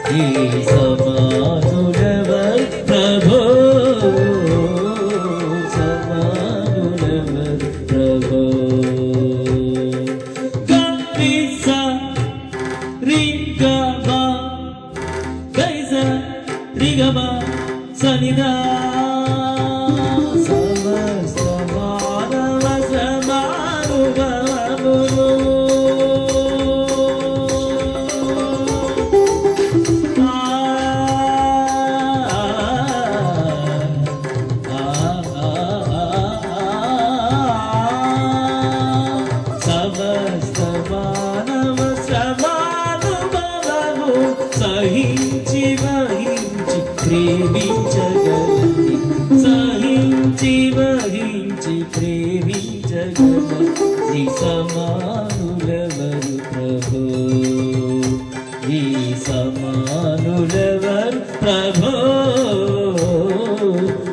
ఈ సమానులెవరు ప్రభో సమానులెవరు ప్రభో గరిస రిగమ గరిస రిగమ సనిదా సమస్త మానవ సమానుభవములు సమస్త మానవ సమానుభవము సహించి వహించి ప్రేమించగలది సహించి వహించి ప్రేమించగలది సమానులెవరు ప్రభో ఈ సమానులెవరు ప్రభో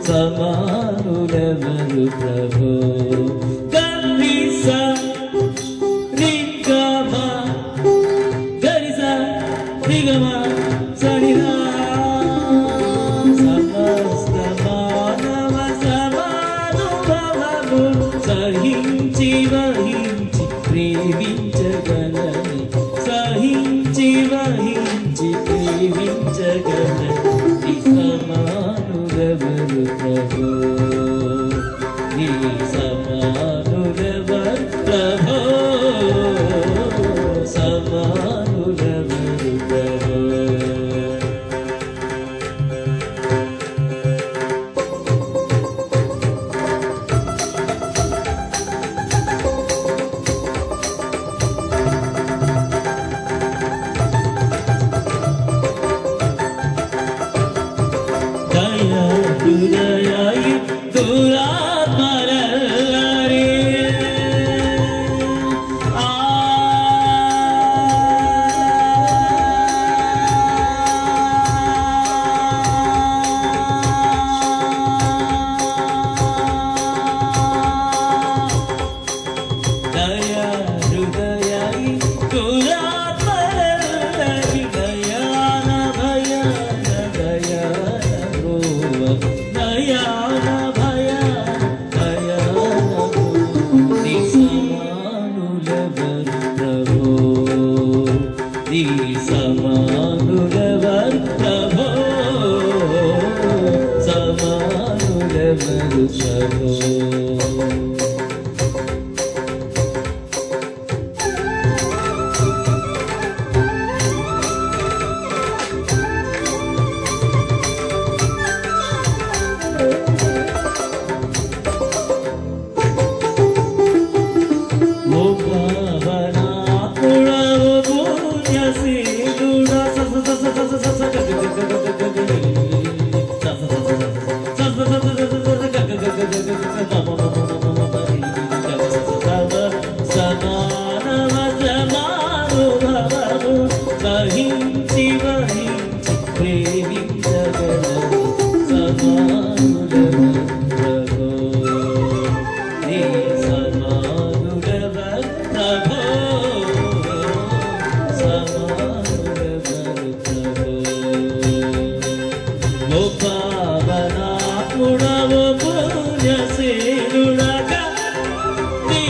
సమానులెవరు ప్రభో గరిస రిగమ గరిస రిగమ సనిదా సమస్త మానవ సమానుభవము సహించి వహించి ప్రేమించగలని సహించి వహించి ప్రేమించగలని సమానులెవరు ప్రభో ఈ సమానులెవరు ప్రభో సమానులెవరు ప్రభో హృదయాయి దురాత్మరల్లరి దయా హృదయాయి దురాత్మరల్లరి దయాన భయాన దయాన రోవ దయాన భయాన దయాన నీ సమానులెవరు ప్రభో నీ సమానులెవరు ప్రభో సమానులెవరు ప్రభో సహించి వహించి ప్రేమించగలరు సమానులెవరు ప్రభో నీ సమానులెవరు ప్రభో సమానులెవరు ప్రభో ఓ పావనాత్ముడవు పుణ్యశీలుడగా నీ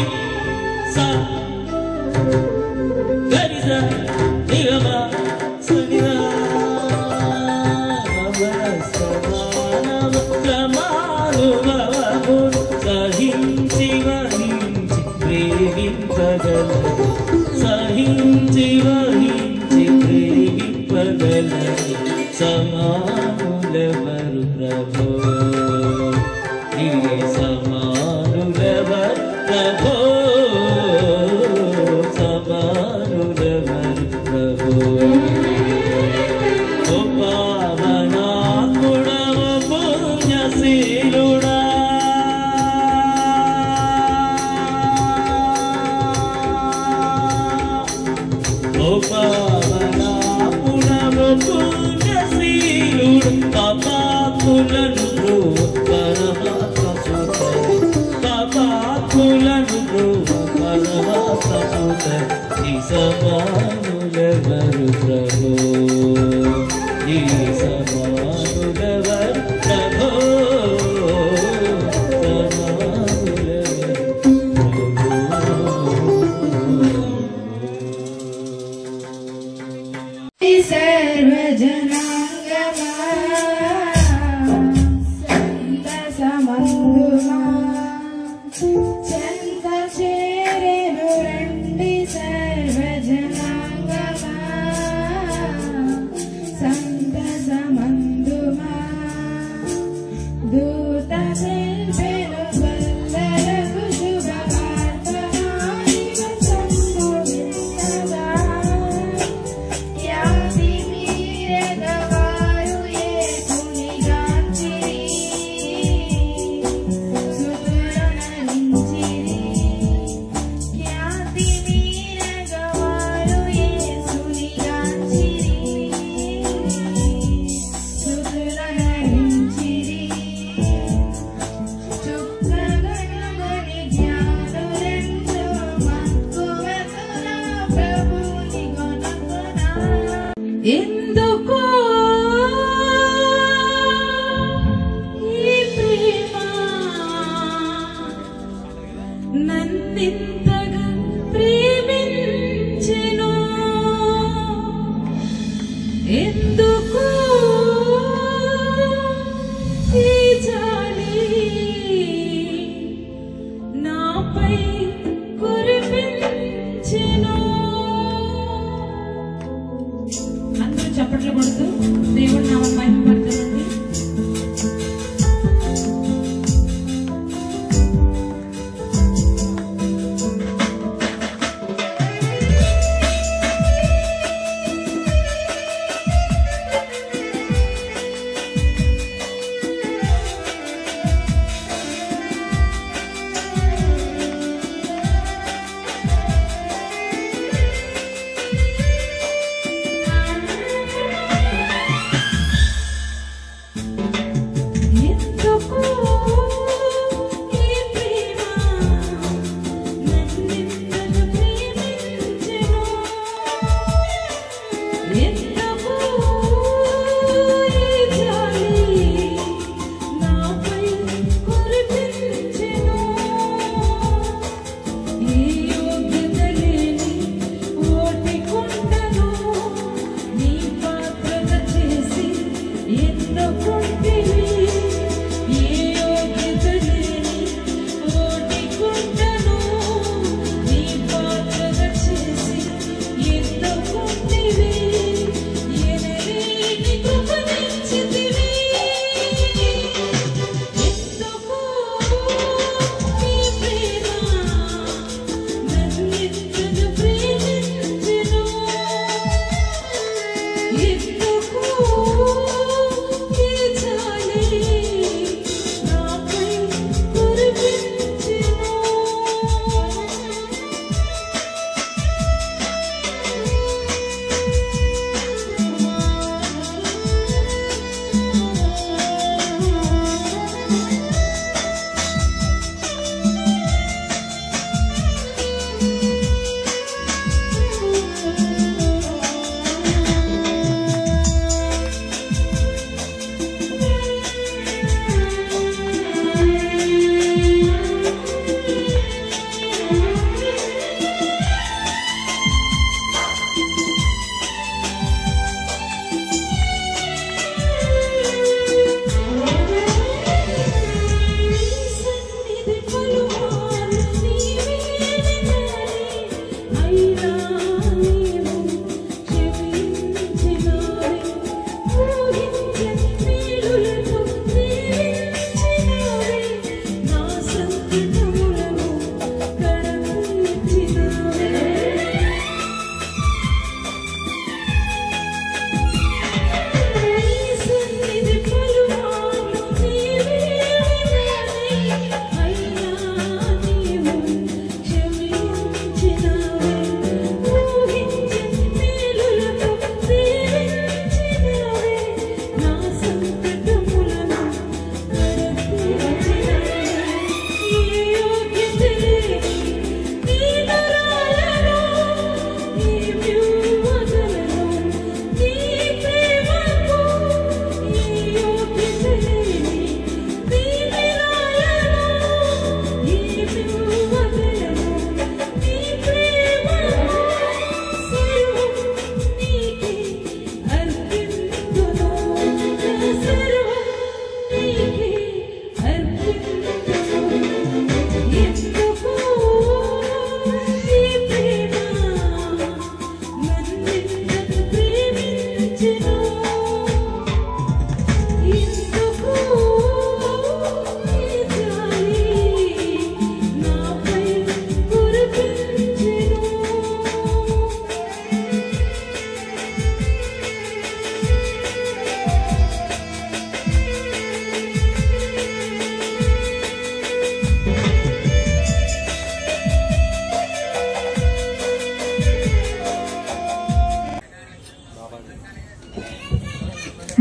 గరిస రిగమ సనిదా సమస్త మానవ సమానుభవము సహించి వహించి ప్రేమింపగలది సహించి వహించి ప్రేమింపగలది సమానులెవరు ప్రభో నీ సమానులెవరు ప్రభో సమానులెవరు ప్రభో ఓ పావనాత్ముడవు పుణ్యశీలుడా ఓ పావనాత్ముడవు పుణ్యశీలుడు పాపాత్ములను బ్రోవ పరమాత్మ సుతరి పాపాత్ములను బ్రోవ పరమాత్మ సుతరి నీ సమానులెవరు ప్రభో నన్నింతగా ప్రేమించెను ఎందుకు ఈ జాలి నాపై కురిపించెను. అందరూ చప్పట్లు కొడుతూ దేవుడి నామం మహిమపరచండి.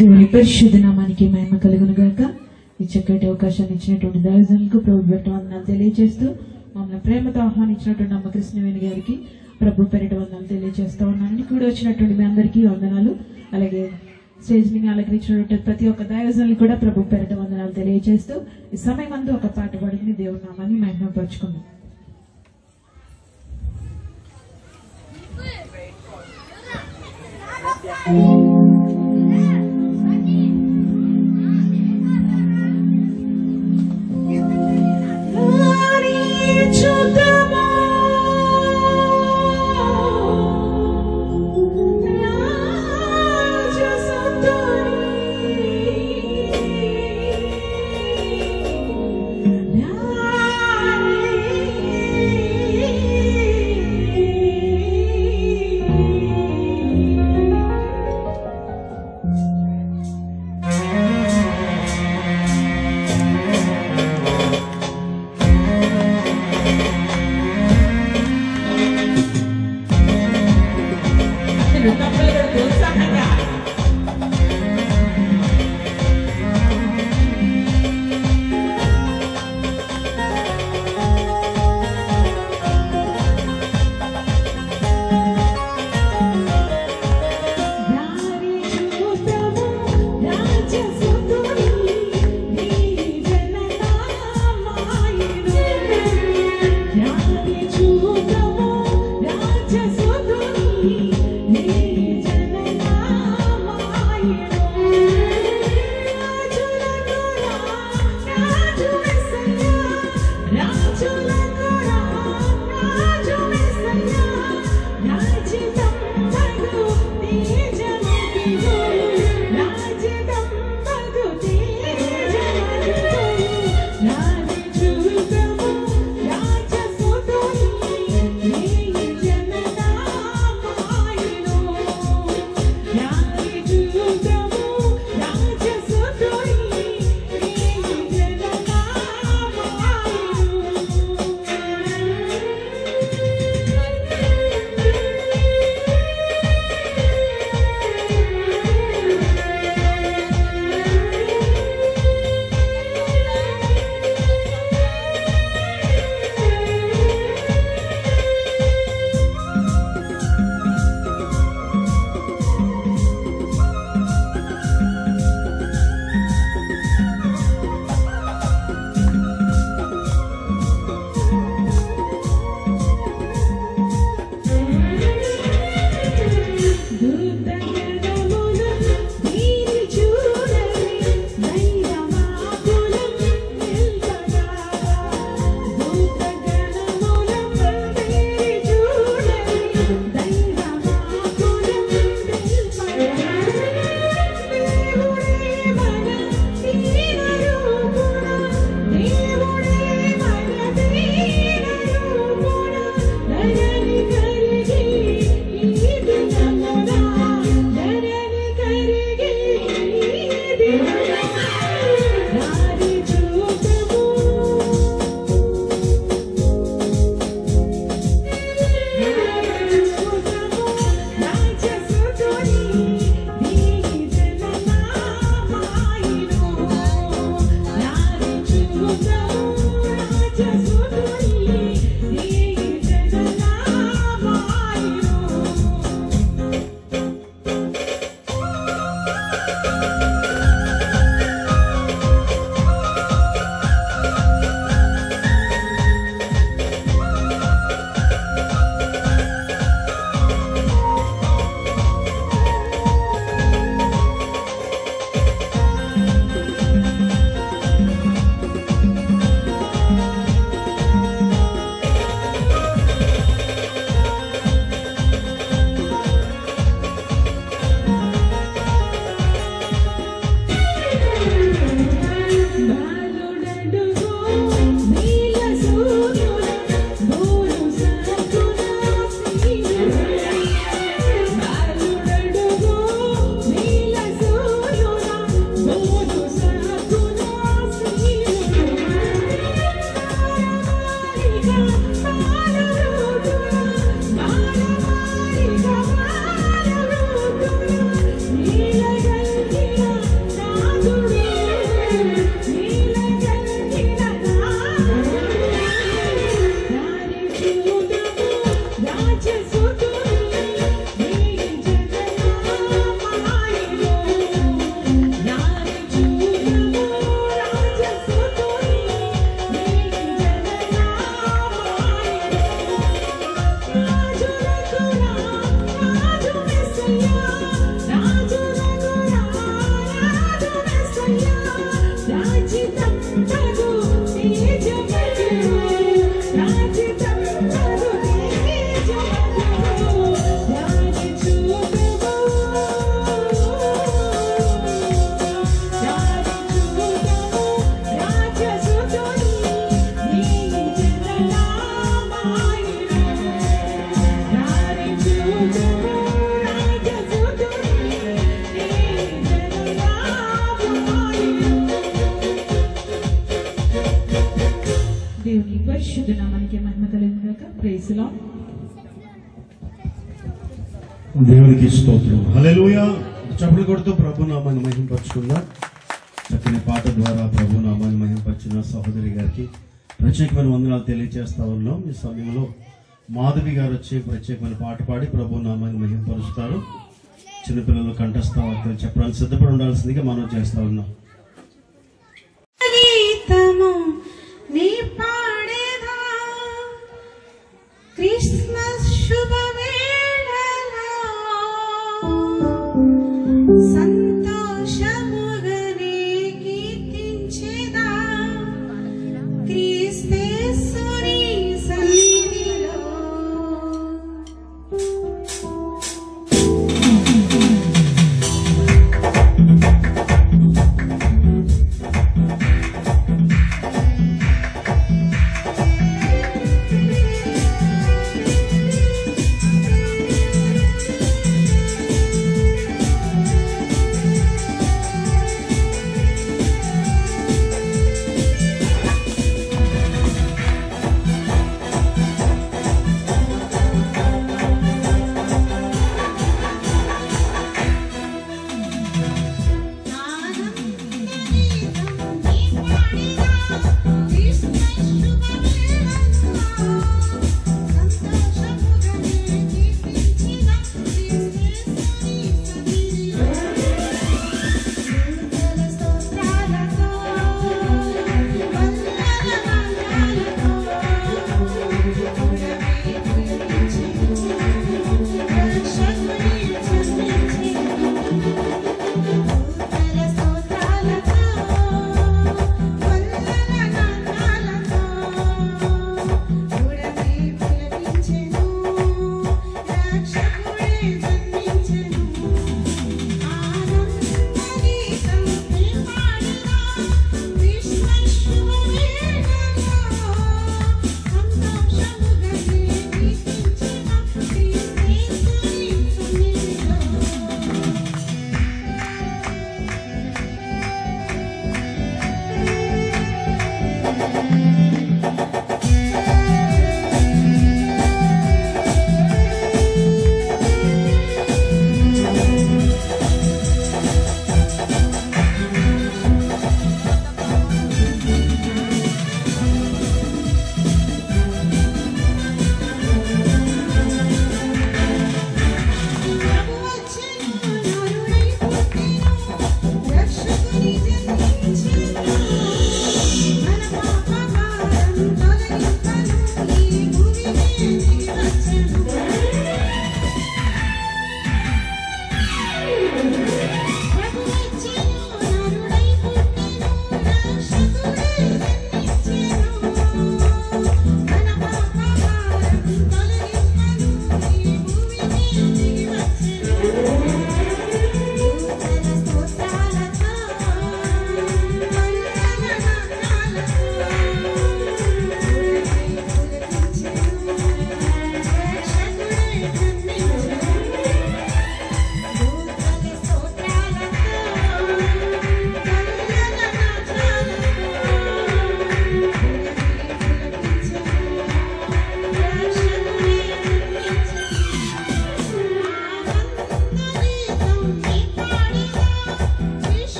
దేవుని పరిశుద్ధ నామానికి మహిమ కలుగును గాక. ఈ చక్కటి అవకాశాన్ని ఇచ్చినటువంటి దైవజనులకు ప్రభు పేరిట వందనాలు తెలియజేస్తూ మమ్మల్ని ప్రేమతో ఆహ్వానించినటువంటి అమ్మ కృష్ణవేణి గారికి ప్రభు పేరిట వందనాలు తెలియజేస్తూ ఉన్నాను. కూడా వచ్చినటువంటి మీ అందరికీ వందనాలు. అలాగే స్టేజ్ ని అలంకరించినటువంటి ప్రతి ఒక్క దైవజనులకు కూడా ప్రభు పేరిట వందనాలు తెలియజేస్తూ ఈ సమయం అందు ఒక పాట పాడుకుని దేవుని నామాన్ని మహిమపరుచుకుందాం. దేవుని పరిశుద్ధ నామానికి మహిమ కలుగును గాక. Praise Lord. దేవునికి స్తోత్రం. హల్లెలూయా. చప్పట్లు కొడుతూ ప్రభు నామాన్ని మహిమపరచుకుందాం. చక్కని పాట ద్వారా ప్రభు నామాన్ని మహిమపరిచిన సహోదరి గారికి ప్రత్యేకమైన వందనాలు తెలియజేస్తా ఉన్నాం. ఈ సమయంలో మాధవి గారు వచ్చి ప్రత్యేకమైన పాట పాడి ప్రభు నామాన్ని మహిమపరుస్తారు. చిన్నపిల్లలు కంఠస్థ వార్తలు చెప్పడానికి సిద్ధపడి ఉండాల్సిందిగా మనం చేస్తా ఉన్నాం. క్రిస్మస్ శుభవేళలో సంతోషముగనే కీర్తించెదా క్రీస్తేశ్వరి సన్నిధిలో.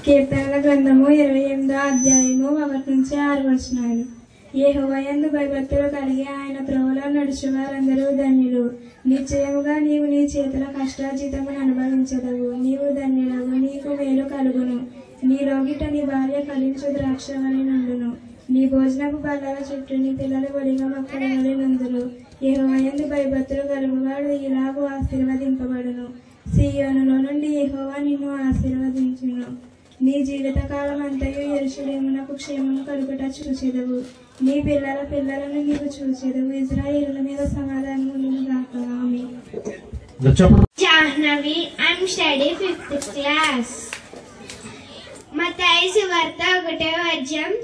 కీర్తనల గ్రంథము 28వ అధ్యాయము 1-6 యెహోవాయందు భయభక్తులు కలిగి ఆయన త్రోవలో నడుచువారందరూ ధన్యులు. నిశ్చయముగా నీవు నీ చేతుల కష్టార్జితమును అనుభవించదవు. నీవు ధన్యుడవు, నీకు మేలు కలుగును. నీ రోగిట నీ భార్య ఫలించు ద్రాక్షవలె నుండును. నీ భోజనపు బల్లల చుట్టూ నీ పిల్లలు ఒడిగా మొక్కల వలె నుందురు. యెహోవాయందు భయభక్తులు కలుగువాడు ఇలాగూ ఆశీర్వదింపబడును. సీయోనులో నుండి యెహోవా నిన్ను ఆశీర్వదించును. నీ జీవితకాలం అంతయు యెరూషలేమునకు క్షేమము కలుగుట చూచెదవు. నీ పిల్లల పిల్లలను నీవు చూచెదవు. ఇశ్రాయేలుల మీద సమాధానమును గాక. ఆమేన్. Jahnavi, I'm studying 5th class. మత్తయి సువార్త 1వ అధ్యాయం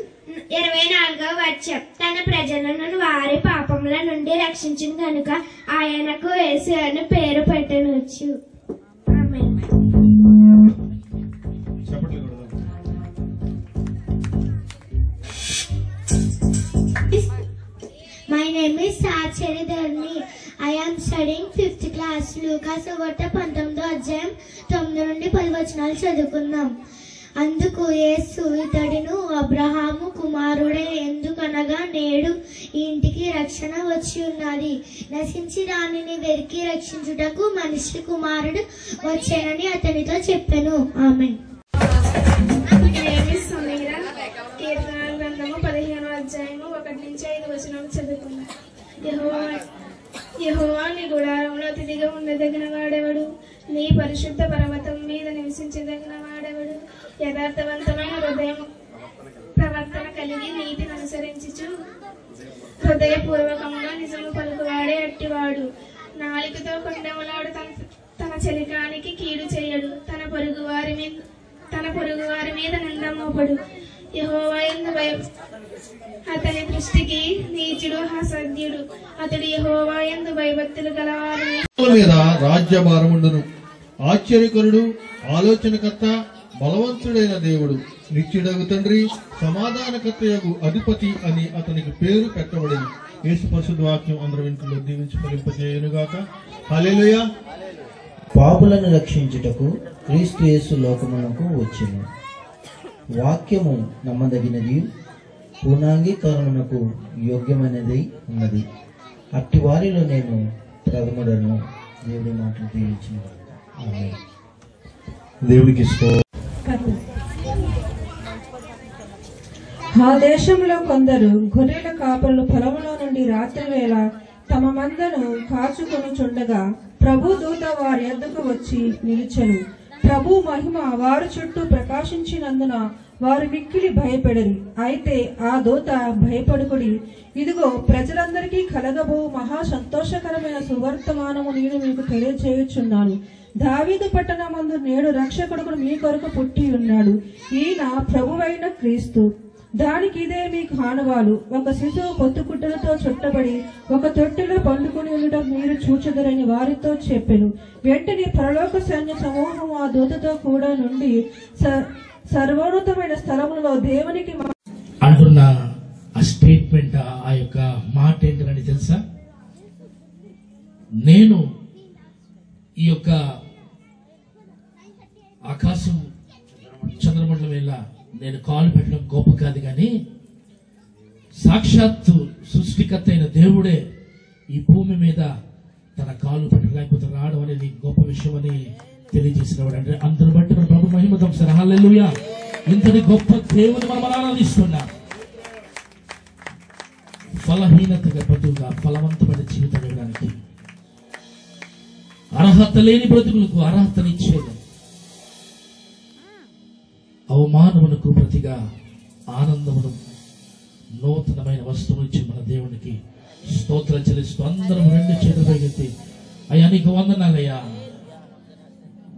24వ వచనం. తన ప్రజలను వారి పాపముల పాపముల నుండి రక్షించిన కనుక ఆయనకు యేసు అని పేరు పెట్టవచ్చు. ఆమేన్. My name is Sachari Dharmi. I am studying 5th class. లూకాసు సువార్త 19వ అధ్యాయం 9 నుండి 10 వచనాలు చదువుకుందాం. అందుకు యేసు ఇతడును అబ్రహాము కుమారుడే, ఎందుకనగా నేడు ఈ ఇంటికి రక్షణ వచ్చి ఉన్నది. నశించి దానిని వెరికి రక్షించుటకు మనిషి కుమారుడు వచ్చానని అతనితో చెప్పెను. ఆమేన్. కీర్తనల గ్రంథము 15వ అధ్యాయము 1 నుంచి 5 వచనాలు చదువుకున్నాం. యెహోవా నీ గుడారంలో అతిథిగా ఉండదగిన వాడెవడు? నీ పరిశుద్ధ పర్వతం మీద నివసించదగిన వాడెవడు? యథార్థవంతమైన హృదయం ప్రవర్తన కలిగి నీతిని అనుసరించుచు హృదయపూర్వకంగా నిజము పలుకువాడే అట్టివాడు. నాలుకతో కొండెములాడు తన చెలికానికి కీడు చేయడు. తన పొరుగువారి మీద నింద మోపడు. యెహోవా యందు అతని దృష్టికి నీచుడు అసధ్యుడు. అతడు యెహోవా యందు భయభక్తులు గలవారి మీద రాజ్యభారముండును. ఆశ్చర్యకరుడు, ఆలోచనకర్త, బలవంతుడైన దేవుడు, నిత్యుడగు తండ్రి, సమాధానకర్తయగు అధిపతి అని అతనికి పేరు పెట్టబడింది. యేసు పరిశుద్ధ వాక్యం అందరి ఇంట్లో దీవించి ఫలింపజేయునుగాక. హల్లెలూయా. పాపులను రక్షించుటకు క్రీస్తు యేసు లోకమునకు వచ్చెను. వాక్యము నమ్మదగినది, పూర్ణాంగీకరణకు యోగ్యమైనది ఉన్నది. అట్టి వారిలో నేను ప్రథముడను. దేవుడి మాటలు దీవించిన దేవునికి ఆ దేశంలో కొందరు గొర్రెల కాపరులు పొలంలో నుండి రాత్రివేళ తమ మందను కాచుకొనుచుండగా ప్రభు దూత వారి యొద్దకు వచ్చి నిలిచెను. ప్రభు మహిమ వారి చుట్టూ ప్రకాశించినందున వారు మిక్కిలి భయపెడరు. అయితే ఆ దూత భయపడుకుడి, ఇదిగో ప్రజలందరికీ కలగబో మహా సంతోషకరమైన సువర్తమానము నేను మీకు తెలియజేయుచున్నాను. దావీదు పట్టణమందు నేడు రక్షకుడు మీ కొరకు పుట్టి ఉన్నాడు. ఈయన ప్రభువైన క్రీస్తు. దానికి ఇదే మీకు ఆనవాలు. ఒక శిశువు పొత్తుకుట్టలతో చుట్టబడి ఒక తొట్టిలో పండుకుని ఉండటం మీరు చూచెదరని వారితో చెప్పెను. వెంటనే పరలోక సైన్య సమూహం ఆ దూతతో కూడా నుండి సర్వోన్నతమైన స్థలములో దేవునికి అంటున్న ఆ స్టేట్మెంట్, ఆ యొక్క మాట ఏంటని తెలుసా? నేను ఈ యొక్క ఆకాశం చంద్రమండలం వేళ నేను కాలు పెట్టడం గొప్ప కాదు, కానీ సాక్షాత్తు సృష్టికర్త అయిన దేవుడే ఈ భూమి మీద తన కాలు పెట్టడం, లేకపోతే రావడం అనేది గొప్ప విషయం అని తెలియజేసిన వాడు. అంటే అందరు బట్టి మన ప్రభు మహిమతం సార్. హల్లెలూయా. ఇంతటి గొప్ప దేవుని మనం ఆరాధిస్తున్నాం. ఫలహీనతగా బతుకుగా ఫలవంతమైన జీవితం ఇవ్వడానికి, అర్హత లేని బ్రతుకులకు అర్హతనిచ్చేది, అవమానమునకు ప్రతిగా ఆనందమును నూతనమైన వస్తువులు ఇచ్చి మన దేవునికి స్తోత్రం చెల్లిస్తూ అందరం రెండు చేతులు పైకెత్తి, అయ్యా నీకు వందనాలయ్యా,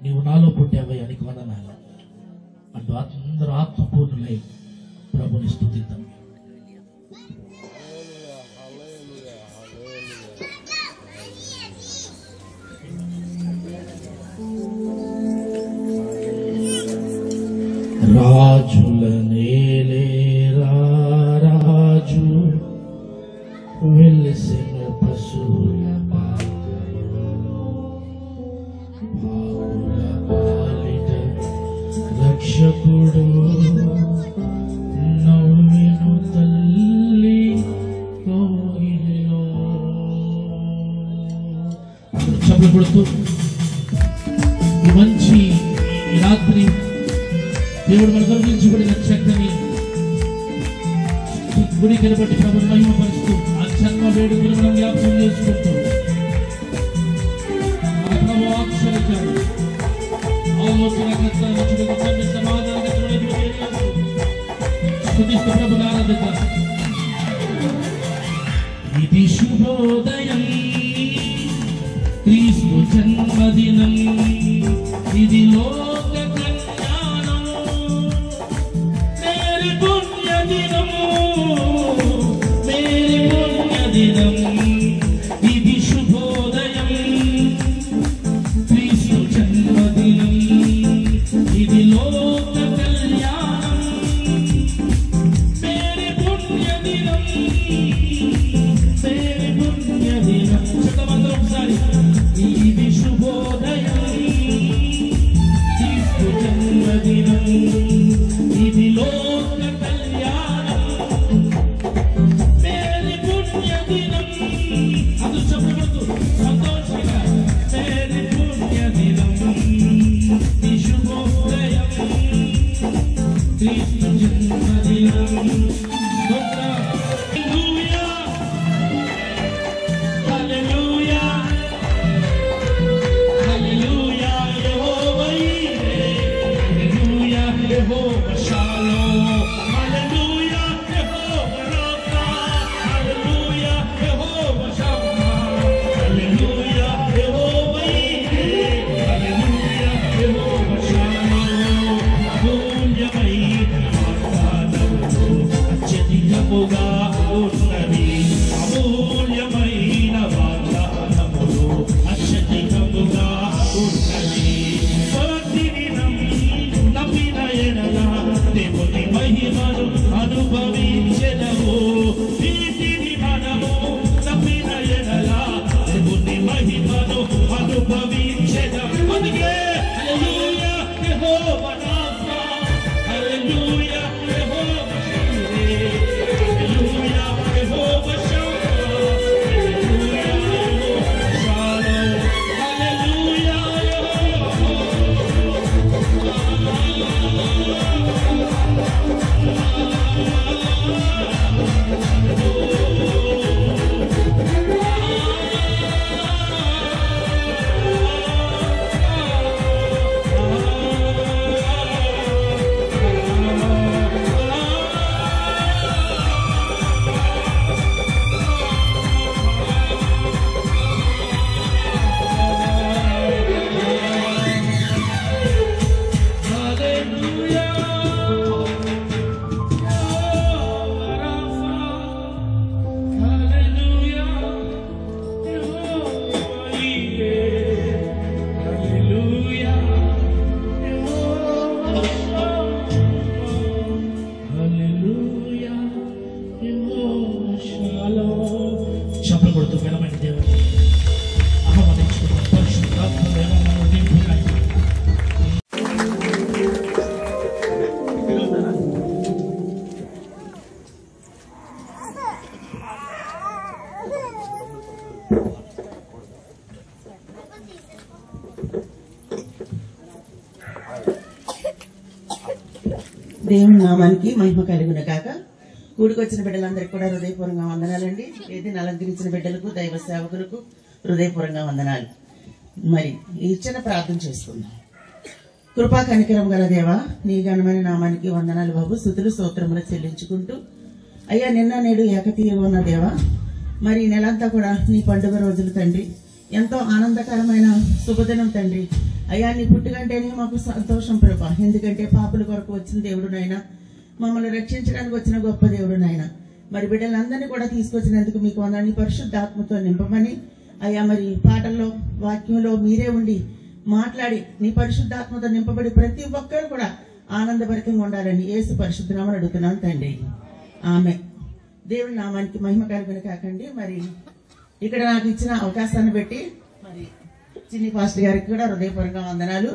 నీవు నాలో పుట్టావయ్యా నీకు వందనాలు అంటూ అందరూ ఆత్మపూర్ణులై ప్రభుని స్తుతిద్దాం. రాజుల నేలే రాజు వెలిసిన పశువుల పాలిట రక్షకుడు నవ్విను తల్లి కోయిలో. చప్పట్లు కొడుతూ ఈ మంచి ఈ రాత్రి దేవుడు మనకు అనుగ్రహించబడిన చక్కని గుడి కనబట్టి ప్రభుని మహిమపరుస్తూ ఆ జన్మ వేడుకలు మనం జ్ఞాపకం చేసుకుంటూ ఆలోచన స్తుతిస్తూ ప్రభుని ఆరాధిద్దాం. ఇది శుభోదయం, క్రీస్తు జన్మదినం, ఇది లోక కళ్యాణం, మేరీ పుణ్య దినం, మేరీ పుణ్య దినం. దేవుని నామానికి మహిమ కలుగును కాక. కూడికొచ్చిన బిడ్డలందరికీ కూడా హృదయపూర్వకంగా వందనాలండి. వేదిని అలంకరించిన బిడ్డలకు, దైవ సేవకులకు హృదయపూర్వకంగా వందనాలు. మరి ఈ చిన్న ప్రార్థన చేసుకుందాం. కృపా కనికరం గల దేవా, నీ ఘనమైన నామానికి వందనాలు బాబు. స్తుతులు స్తోత్రములు చెల్లించుకుంటూ, అయ్యా నిన్న నేడు ఏకతీయగా ఉన్న దేవా, మరి ఈ నెలంతా కూడా నీ పండుగ రోజులు తండ్రి, ఎంతో ఆనందకరమైన శుభదినం తండ్రి. అయ్యా నీ పుట్టుకంటేనే మాకు సంతోషం ప్రభా. ఎందుకంటే పాపుల కొరకు వచ్చిన దేవుడు నాయన, మమ్మల్ని రక్షించడానికి వచ్చిన గొప్ప దేవుడు నాయన. మరి బిడ్డలందరినీ కూడా తీసుకొచ్చినందుకు మీకు వందనాలు. పరిశుద్ధాత్మతో నింపమని అయ్యా, మరి పాటల్లో వాక్యంలో మీరే ఉండి మాట్లాడి నీ పరిశుద్ధాత్మతో నింపబడి ప్రతి ఒక్కరు కూడా ఆనందభరితంగా ఉండాలని యేసు పరిశుద్ధ నామమున అడుగుతున్నాను తండ్రి, ఆమె. దేవుని నామానికి మహిమ కలుగును కాకండి. మరి ఇక్కడ నాకు ఇచ్చిన అవకాశాన్ని బట్టి మరి చిన్ని పాస్టర్ గారికి కూడా హృదయపూర్వకంగా వందనాలు.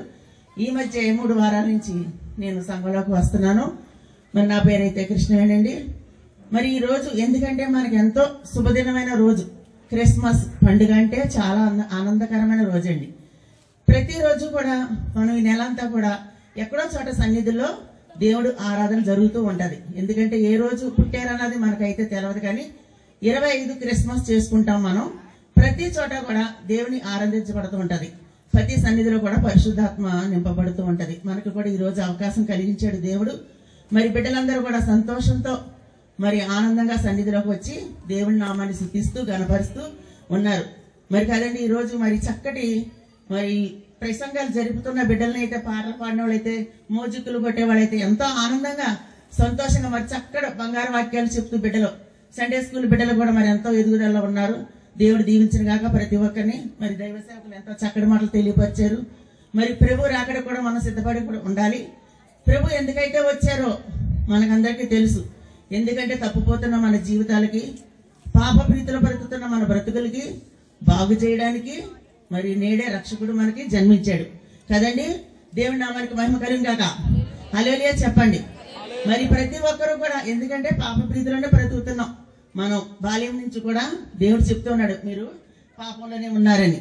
ఈ మధ్య 3 వారాల నుంచి నేను సంఘంలోకి వస్తున్నాను. మరి నా పేరైతే కృష్ణవేనండి. మరి ఈ రోజు ఎందుకంటే మనకి ఎంతో శుభదినమైన రోజు, క్రిస్మస్ పండుగ అంటే చాలా ఆనందకరమైన రోజు అండి. ప్రతిరోజు కూడా మనం ఈ నెలంతా కూడా ఎక్కడో చోట సన్నిధిలో దేవుడు ఆరాధన జరుగుతూ ఉంటది. ఎందుకంటే ఏ రోజు పుట్టారన్నది మనకైతే తెలియదు, కానీ 25 క్రిస్మస్ చేసుకుంటాం మనం. ప్రతి చోట కూడా దేవుని ఆరాధించబడుతూ ఉంటది. ప్రతి సన్నిధిలో కూడా పరిశుద్ధాత్మ నింపబడుతూ ఉంటది. మనకు కూడా ఈ రోజు అవకాశం కలిగించాడు దేవుడు. మరి బిడ్డలందరూ కూడా సంతోషంతో మరి ఆనందంగా సన్నిధిలోకి వచ్చి దేవుని నామాన్ని స్తుతిస్తూ గణపరుస్తూ ఉన్నారు. మరి కదండి ఈ రోజు మరి చక్కటి మరి ప్రసంగాలు జరుపుతున్న బిడ్డలని అయితే, పాటలు పాడిన వాళ్ళైతే, మోజిక్కులు కొట్టే వాళ్ళైతే ఎంతో ఆనందంగా సంతోషంగా మరి చక్కటి బంగారు వాక్యాలు చెప్తూ బిడ్డలు, సండే స్కూల్ బిడ్డలు కూడా మరి ఎంతో ఎదుగుదలలో ఉన్నారు. దేవుడు దీవించిన గాక ప్రతి ఒక్కరిని. మరి దైవ సేవకులు ఎంతో చక్కటి మాటలు తెలియపరిచారు. మరి ప్రభు రాకడ కూడా మనం సిద్ధపడి కూడా ఉండాలి. ప్రభు ఎందుకైతే వచ్చారో మనకందరికీ తెలుసు. ఎందుకంటే తప్పుపోతున్న మన జీవితాలకి, పాప ప్రీతిలో బ్రతుకుతున్న మన బ్రతుకులకి బాగు చేయడానికి మరి నేడే రక్షకుడు మనకి జన్మించాడు కదండి. దేవుని నామానికి మహిమ కలుగును గాక. హల్లెలూయా చెప్పండి. మరి ప్రతి ఒక్కరూ కూడా ఎందుకంటే పాప ప్రీతిలోనే బ్రతుకుతున్నాం మనం. బాల్యం నుంచి కూడా దేవుడు చెప్తూ ఉన్నాడు మీరు పాపంలోనే ఉన్నారని.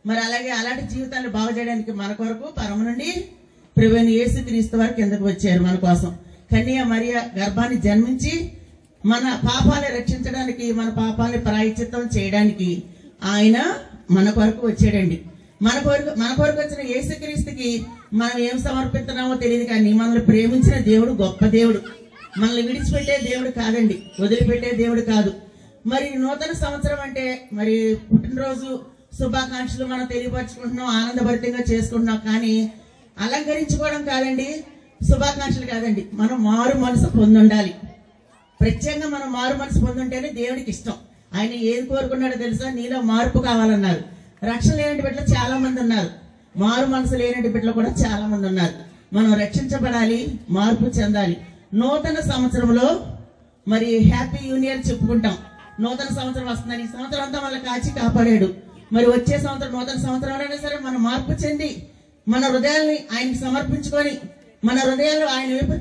మరి అలాగే అలాంటి జీవితాన్ని బాగు చేయడానికి మన కొరకు పరమ నుండి ప్రభువైన యేసుక్రీస్తు వారు కిందకు వచ్చారు మన కోసం. కన్య మరియ గర్భాన్ని జన్మించి మన పాపాన్ని రక్షించడానికి, మన పాపాన్ని ప్రాయశ్చిత్తం చేయడానికి ఆయన మన కొరకు వచ్చాడండి. మన కొరకు వచ్చిన యేసుక్రీస్తుకి మనం ఏం సమర్పిస్తున్నామో తెలియదు, కానీ మనల్ని ప్రేమించిన దేవుడు గొప్ప దేవుడు. మనల్ని విడిచిపెట్టే దేవుడు కాదండి, వదిలిపెట్టే దేవుడు కాదు. మరి నూతన సంవత్సరం అంటే మరి పుట్టినరోజు శుభాకాంక్షలు మనం తెలియపరచుకుంటున్నాం, ఆనందభరితంగా చేసుకుంటున్నాం. కానీ అలంకరించుకోవడం కాదండి, శుభాకాంక్షలు కాదండి. మనం మారు మనసు పొందుండాలి. ప్రత్యేకంగా మనం మారు మనసు పొందుంటేనే దేవుడికి ఇష్టం. ఆయన ఏం కోరుకున్నాడో తెలుసా? నీలో మార్పు కావాలన్నారు. రక్షణ లేని బిడ్డలు చాలా మంది ఉన్నారు, మారు మనసు లేని బిడ్డలు కూడా చాలా మంది ఉన్నారు. మనం రక్షించబడాలి, మార్పు చెందాలి. నూతన సంవత్సరంలో మరి హ్యాపీ యూనియన్ చెప్పుకుంటాం. నూతన సంవత్సరం వస్తుందని, ఈ సంవత్సరం అంతా మనల్ని కాచి కాపాడాడు. మరి వచ్చే సంవత్సరం నూతన సంవత్సరంలోనే సరే మనం మార్పు చెంది మన హృదయాల్ని ఆయనకి సమర్పించుకొని మన హృదయాలు ఆయన వైపు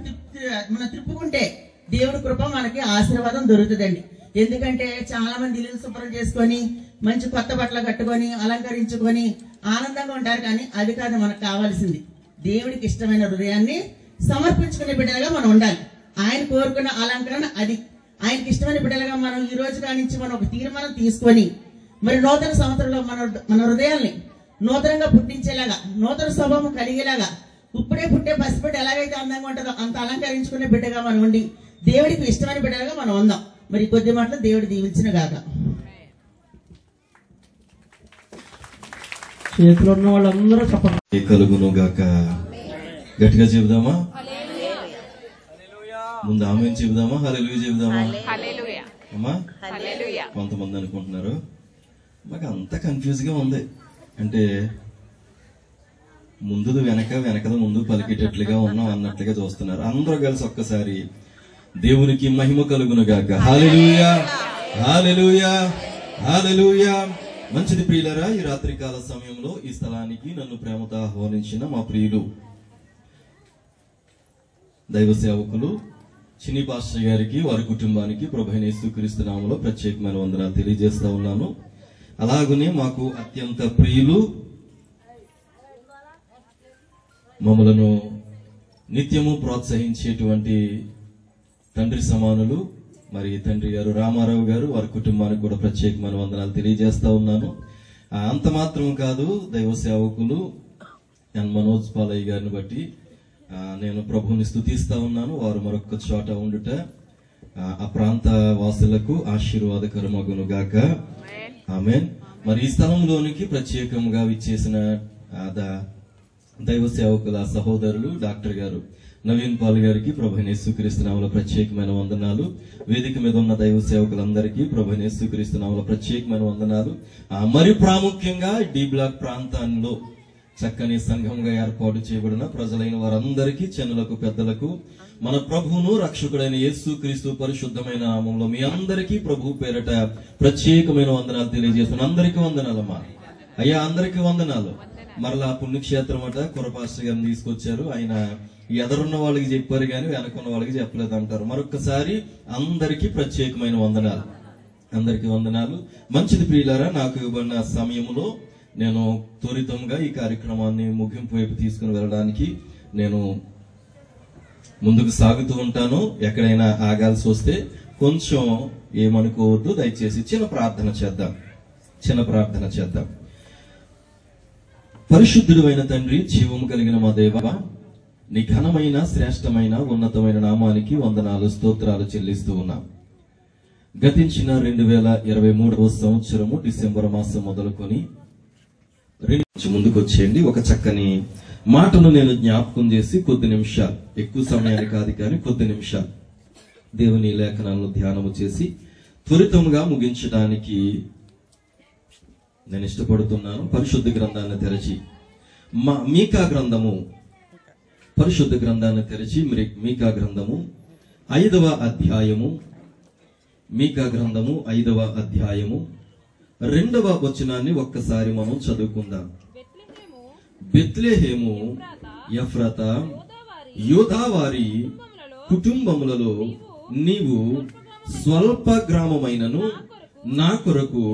మనం తిప్పుకుంటే దేవుడి కృప మనకి ఆశీర్వాదం దొరుకుతుందండి. ఎందుకంటే చాలా మంది ఇల్లు శుభ్రం చేసుకొని మంచి కొత్త బట్టలు కట్టుకొని అలంకరించుకొని ఆనందంగా ఉంటారు, కానీ అది కాదు మనకు కావాల్సింది. దేవుడికి ఇష్టమైన హృదయాన్ని సమర్పించుకునే బిడ్డలుగా మనం ఉండాలి. ఆయన కోరుకున్న అలంకరణ అది. ఆయనకి ఇష్టమైన బిడ్డలుగా మనం ఈ రోజు కానించి మనం ఒక తీర్మానం తీసుకొని మరి నూతన సంవత్సరంలో మన హృదయాల్ని నూతనంగా పుట్టించేలాగా, నూతన స్వభావం కలిగేలాగా, ఇప్పుడే పుట్టే పసిబిడ్డ ఎలాగైతే అందంగా ఉంటుందో అంత అలంకరించుకునే బిడ్డగా మనం ఉండి దేవుడికి ఇష్టమైన బిడ్డలుగా మనం ఉందాం. మరి కొద్ది మాటలు దేవుడు దీవించిన గాక. చేతిలో ఉన్న వాళ్ళందరూ చెప్పండి. కలుగును గాక. గట్టిగా చెబుదామా? ముందు ఆమె చెబుదామా? హల్లెలూయా చెబుదామా? అమ్మా కొంతమంది అనుకుంటున్నారు మాకు అంత కన్ఫ్యూజ్ గా ఉంది అంటే ముందుది వెనక, వెనకది ముందు పలికేటట్లుగా ఉన్నాం అన్నట్లుగా చూస్తున్నారు. అందరూ కలిసి ఒక్కసారి దేవునికి మహిమ కలుగును గాక. హల్లెలూయా, హల్లెలూయా, హల్లెలూయా. మంచిది ప్రియులరా, ఈ రాత్రికాల సమయంలో ఈ స్థలానికి నన్ను ప్రేమతో ఆహ్వానించిన మా ప్రియులు దైవ సేవకులు చిన్ని పాస్టర్ గారికి, వారి కుటుంబానికి ప్రభువైన యేసుక్రీస్తు నామములో ప్రత్యేకమైన వందనాలు తెలియజేస్తా ఉన్నాను. అలాగనే మాకు అత్యంత ప్రియులు, మమ్మలను నిత్యము ప్రోత్సహించేటువంటి తండ్రి సమానులు మరి తండ్రి గారు రామారావు గారు వారి కుటుంబానికి కూడా ప్రత్యేకమైన వందనాలు తెలియజేస్తా ఉన్నాను. అంత మాత్రం కాదు, దైవ సేవకులు ఎన్ మనోజ్ పాలయ్య గారిని బట్టి నేను ప్రభువుని స్తుతిస్తా ఉన్నాను. వారు మరొక చోట ఉండుట ఆ ప్రాంత వాసులకు ఆశీర్వాదకరమగును గాక. ఆమేన్. మరి ఈ స్థలంలోనికి ప్రత్యేకంగా విచ్చేసిన దైవ సేవకుల సహోదరులు డాక్టర్ గారు నవీన్ పాల్ గారికి ప్రభువైన యేసుక్రీస్తు నామములో ప్రత్యేకమైన వందనాలు. వేదిక మీద ఉన్న దైవ సేవకులందరికీ ప్రభువైన యేసుక్రీస్తు నామములో ప్రత్యేకమైన వందనాలు. మరి ప్రాముఖ్యంగా డి బ్లాక్ ప్రాంతాల్లో చక్కని సంఘంగా ఏర్పాటు చేయబడిన ప్రజలైన వారందరికీ, చిన్నలకు పెద్దలకు, మన ప్రభువును రక్షకుడైన యేసుక్రీస్తు పరిశుద్ధమైన నామములో మీ అందరికీ ప్రభు పేరట ప్రత్యేకమైన వందనాలు తెలియజేస్తున్నాను. అందరికీ వందనాలమ్మా. అయ్యా అందరికీ వందనాలు. మరలా పుణ్యక్షేత్రం అట కురపాస్టర్ గారిని తీసుకొచ్చారు. ఆయన ఎదరున్న వాళ్ళకి చెప్పారు కానీ వెనకున్న వాళ్ళకి చెప్పలేదు అంటారు. మరొకసారి అందరికీ ప్రత్యేకమైన వందనాలు. అందరికీ వందనాలు. మంచిది ప్రియులారా, నాకు ఇవ్వబడిన సమయంలో నేను త్వరితంగా ఈ కార్యక్రమాన్ని ముగింపు వైపు తీసుకుని వెళ్ళడానికి నేను ముందుకు సాగుతూ ఉంటాను. ఎక్కడైనా ఆగాల్సి వస్తే కొంచెం ఏమనుకోవద్దు. దయచేసి చిన్న ప్రార్థన చేద్దాం. పరిశుద్ధుడు అయిన తండ్రి, జీవము కలిగిన మా దేవ, నీ ఘనమైన శ్రేష్టమైన ఉన్నతమైన నామానికి వందనాలు స్తోత్రాలు చెల్లిస్తూ ఉన్నాం. గతించిన 2023వ సంవత్సరము డిసెంబర్ మాసం మొదలుకొని ముందుకు వచ్చేయండి. ఒక చక్కని మాటను నేను జ్ఞాపకం చేసి కొద్ది నిమిషాలు, ఎక్కువ సమయాన్ని కాదు కానీ కొద్ది నిమిషాలు దేవుని లేఖనాలను ధ్యానము చేసి త్వరితంగా ముగించడానికి నేను ఇష్టపడుతున్నాను. పరిశుద్ధ గ్రంథాన్ని తెరచి మీకా గ్రంథము, పరిశుద్ధ గ్రంథాన్ని తెరచి మీకా గ్రంథము 5వ అధ్యాయము, మీకా గ్రంథము 5వ అధ్యాయము 2వ వచనాన్ని ఒక్కసారి మనం చదువుకుందాం. బెత్లెహేము ఎఫ్రాతా యోధావారి కుటుంబములలో నీవు స్వల్ప గ్రామమైనను నా కొరకు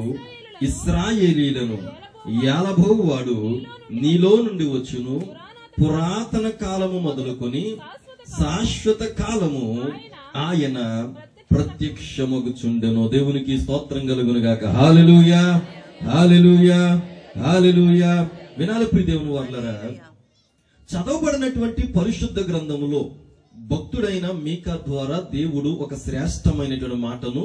ఇశ్రాయేలీలను ఏలబోవాడు నీలో నుండి వచ్చును. పురాతన కాలము మొదలుకొని శాశ్వత కాలము ఆయన ప్రత్యక్షమగుచుండెను. దేవునికి స్తోత్రం కలుగును గాక. హల్లెలూయా, హల్లెలూయా, హల్లెలూయా. వినాలి ప్రియ దేవుని వారలారా, చదవబడినటువంటి పరిశుద్ధ గ్రంథములో భక్తుడైన మీకా ద్వారా దేవుడు ఒక శ్రేష్టమైనటువంటి మాటను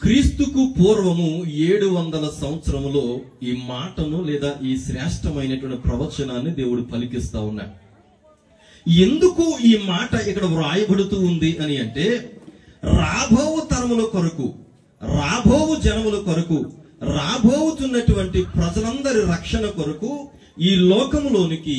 క్రీస్తుకు పూర్వము 700 సంవత్సరములో ఈ మాటను లేదా ఈ శ్రేష్టమైనటువంటి ప్రవచనాన్ని దేవుడు పలికిస్తా ఉన్నాడు. ఎందుకు ఈ మాట ఇక్కడ వ్రాయబడుతూ ఉంది అని అంటే, రాబోవు తరముల కొరకు, రాబోవు జనముల కొరకు, రాబోతున్నటువంటి ప్రజలందరి రక్షణ కొరకు ఈ లోకములోనికి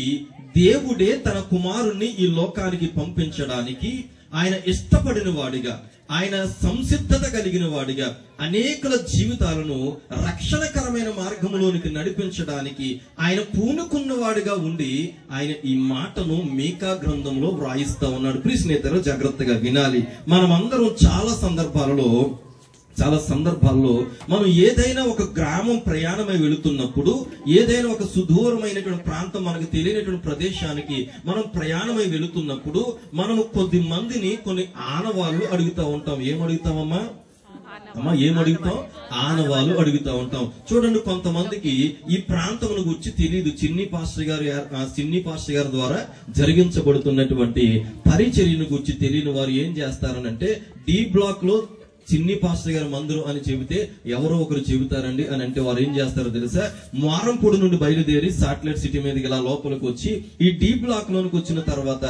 దేవుడే తన కుమారుణ్ణి ఈ లోకానికి పంపించడానికి ఆయన ఇష్టపడిన వాడిగా, ఆయన సంసిద్ధత కలిగిన వాడిగా అనేకుల జీవితాలను రక్షణకరమైన మార్గంలోనికి నడిపించడానికి ఆయన పూనుకున్నవాడిగా ఉండి ఆయన ఈ మాటను మీకా గ్రంథంలో వ్రాయిస్తా ఉన్నాడు. ప్రియ స్నేహితులు, జాగ్రత్తగా వినాలి. మనమందరం చాలా సందర్భాల్లో మనం ఏదైనా ఒక గ్రామం ప్రయాణమై వెళుతున్నప్పుడు, ఏదైనా ఒక సుదూరమైనటువంటి ప్రాంతం, మనకు తెలియనటువంటి ప్రదేశానికి మనం ప్రయాణమై వెళుతున్నప్పుడు మనము కొద్ది మందిని కొన్ని ఆనవాళ్ళు అడుగుతా ఉంటాం. ఏమడుగుతామమ్మా? ఏమడుగుతాం? ఆనవాళ్ళు అడుగుతా ఉంటాం. చూడండి, కొంతమందికి ఈ ప్రాంతమును గురించి తెలియదు. చిన్ని పాస్టర్ గారి ద్వారా జరిగించబడుతున్నటువంటి పరిచర్యను గురించి తెలియని వారు ఏం చేస్తారనంటే, డి బ్లాక్ లో చిన్ని పాస్టర్ గారి మందిరం అని చెబితే ఎవరో ఒకరు చెబుతారండి అని అంటే వారు ఏం చేస్తారో తెలుసా? మారంపూడి నుండి బయలుదేరి సాటిలైట్ సిటీ మీదకి ఇలా లోపలికి వచ్చి ఈ డీ బ్లాక్ లోనికి వచ్చిన తర్వాత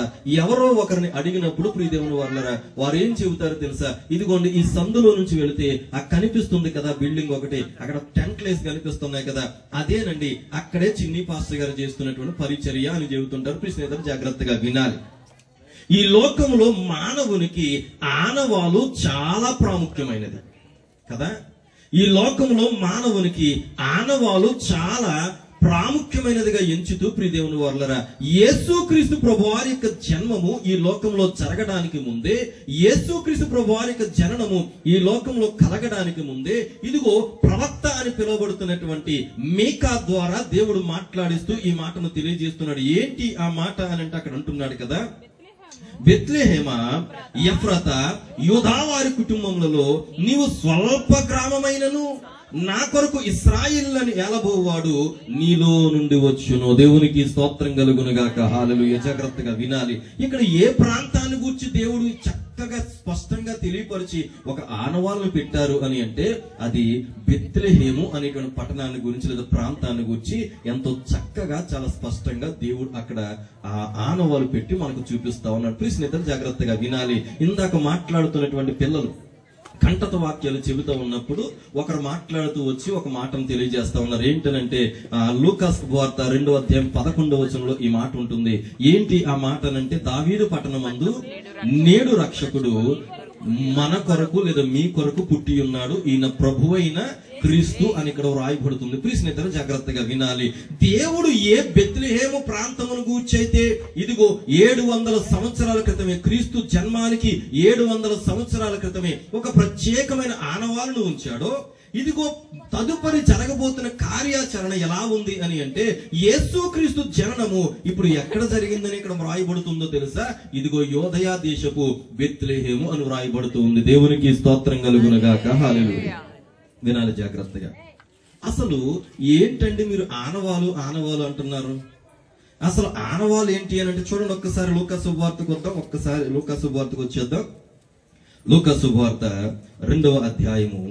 ఎవరో ఒకరిని అడిగినప్పుడు ప్రియదేవుని వారలారా వారు ఏం చెబుతారో తెలుసా? ఇదిగోండి, ఈ సందులో నుంచి వెళితే ఆ కనిపిస్తుంది కదా బిల్డింగ్ ఒకటి, అక్కడ టెంట్లేసి కనిపిస్తున్నాయి కదా, అదేనండి అక్కడే చిన్ని పాస్టర్ గారు చేస్తున్నటువంటి పరిచర్య అని చెబుతుంటారు. ప్రియ జాగ్రత్తగా వినాలి. ఈ లోకంలో మానవునికి ఆనవాలు చాలా ప్రాముఖ్యమైనది కదా. ఈ లోకంలో మానవునికి ఆనవాలు చాలా ప్రాముఖ్యమైనదిగా ఎంచుతూ ప్రియదేవుని వారలారా, యేసుక్రీస్తు ప్రభువారి యొక్క జన్మము ఈ లోకంలో జరగడానికి ముందే, యేసుక్రీస్తు ప్రభువారి యొక్క జననము ఈ లోకంలో కలగడానికి ముందే, ఇదిగో ప్రవక్త అని పిలువబడుతున్నటువంటి మీకా ద్వారా దేవుడు మాట్లాడిస్తూ ఈ మాటను తెలియజేస్తున్నాడు. ఏంటి ఆ మాట అని అంటే అక్కడ అంటున్నాడు కదా, బెత్లెహేమ ఎఫ్రత యూదావారి కుటుంబములలో నీవు స్వల్ప గ్రామమైనను నా కొరకు ఇశ్రాయేలును ఏలబోవాడు నీలో నుండి వచ్చును. దేవునికి స్తోత్రం కలుగునుగాక. హల్లెలూయా. జాగ్రత్తగా వినాలి. ఇక్కడ ఏ ప్రాంతాన్ని గురించి దేవుడు చక్కగా స్పష్టంగా తెలియపరిచి ఒక ఆనవాళ్ళను పెట్టారు అని అంటే అది బెత్లెహేము అనేటువంటి పట్టణాన్ని గురించి లేదా ప్రాంతాన్ని గురించి ఎంతో చక్కగా చాలా స్పష్టంగా దేవుడు అక్కడ ఆ ఆనవాళ్ళు పెట్టి మనకు చూపిస్తా ఉన్నాడు. ప్లీజ్ నిద్ర జాగ్రత్తగా వినాలి. ఇందాక మాట్లాడుతున్నటువంటి పిల్లలు కంటత వాక్యాలు చెబుతూ ఉన్నప్పుడు ఒకరు మాట్లాడుతూ వచ్చి ఒక మాటను తెలియజేస్తా ఉన్నారు. ఏంటనంటే లూకాసు వార్త 2వ అధ్యాయం 11వ వచనంలో ఈ మాట ఉంటుంది. ఏంటి ఆ మాట అంటే, దావీదు పట్టణమందు నేడు రక్షకుడు మన కొరకు లేదా మీ కొరకు పుట్టి ఉన్నాడు, ఈయన ప్రభువైన క్రీస్తు అని ఇక్కడ రాయబడుతుంది. ప్లీజ్ నిద్ర జాగ్రత్తగా వినాలి. దేవుడు ఏ బెత్లెహేము ప్రాంతమును గూర్చైతే ఇదిగో 700 సంవత్సరాల క్రితమే, క్రీస్తు జన్మానికి 700 సంవత్సరాల క్రితమే ఒక ప్రత్యేకమైన ఆనవాళ్ళను ఉంచాడో, ఇదిగో తదుపరి జరగబోతున్న కార్యాచరణ ఎలా ఉంది అని అంటే, యేసుక్రీస్తు జననము ఇప్పుడు ఎక్కడ జరిగిందని ఇక్కడ వ్రాయబడుతుందో తెలుసా? ఇదిగో యోదయ దేశపు బెత్లెహేము అని వ్రాయబడుతుంది. దేవునికి స్తోత్రం కలుగునుగాక. హల్లెలూయా. వినాలి జాగ్రత్తగా. అసలు ఏంటండి మీరు ఆనవాలు అంటున్నారు? అసలు ఆనవాలు ఏంటి అని అంటే చూడండి, ఒక్కసారి లూకాసు వార్తకు వద్దాం. ఒక్కసారి లూకాసు వార్తకు వచ్చేద్దాం. లూకాసు వార్త 2వ అధ్యాయము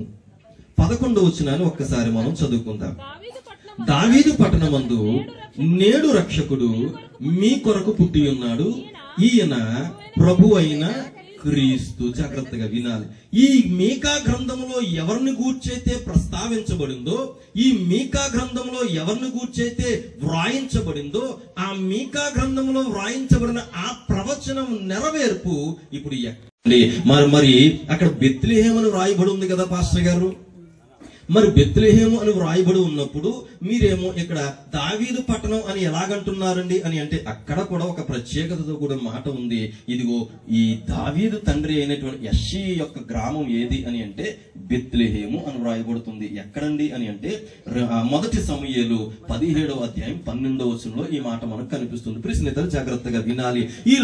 11వ వచనాన్ని ఒక్కసారి మనం చదువుకుందాం. దావీదు పట్టణమందు నేడు రక్షకుడు మీ కొరకు పుట్టి ఉన్నాడు, ఈయన ప్రభు అయిన క్రీస్తు. జాగ్రత్తగా వినాలి. ఈ మీకా గ్రంథంలో ఎవరిని గూర్చైతే ప్రస్తావించబడిందో, ఈ మీకా గ్రంథంలో ఎవరిని గూర్చైతే వ్రాయించబడిందో, ఆ మీకా గ్రంథంలో వ్రాయించబడిన ఆ ప్రవచనం నెరవేర్పు ఇప్పుడు మరి అక్కడ బెత్లెహేము రాయబడి ఉంది కదా పాస్టర్ గారు. మరి బెత్లెహేము అని వ్రాయబడి ఉన్నప్పుడు మీరేమో ఇక్కడ దావీదు పట్టణం అని ఎలాగంటున్నారండి అని అంటే, అక్కడ కూడా ఒక ప్రత్యేకతతో కూడా మాట ఉంది. ఇదిగో ఈ దావీదు తండ్రి అయినటువంటి యెష్షీ యొక్క గ్రామం ఏది అని అంటే బెత్లెహేము అని వ్రాయబడుతుంది. ఎక్కడండి అని అంటే 1 సమూయేలు 17వ అధ్యాయం 12వ వచనంలో ఈ మాట మనకు కనిపిస్తుంది. ప్రశ్నిద్దరు జాగ్రత్తగా వినాలి. ఈ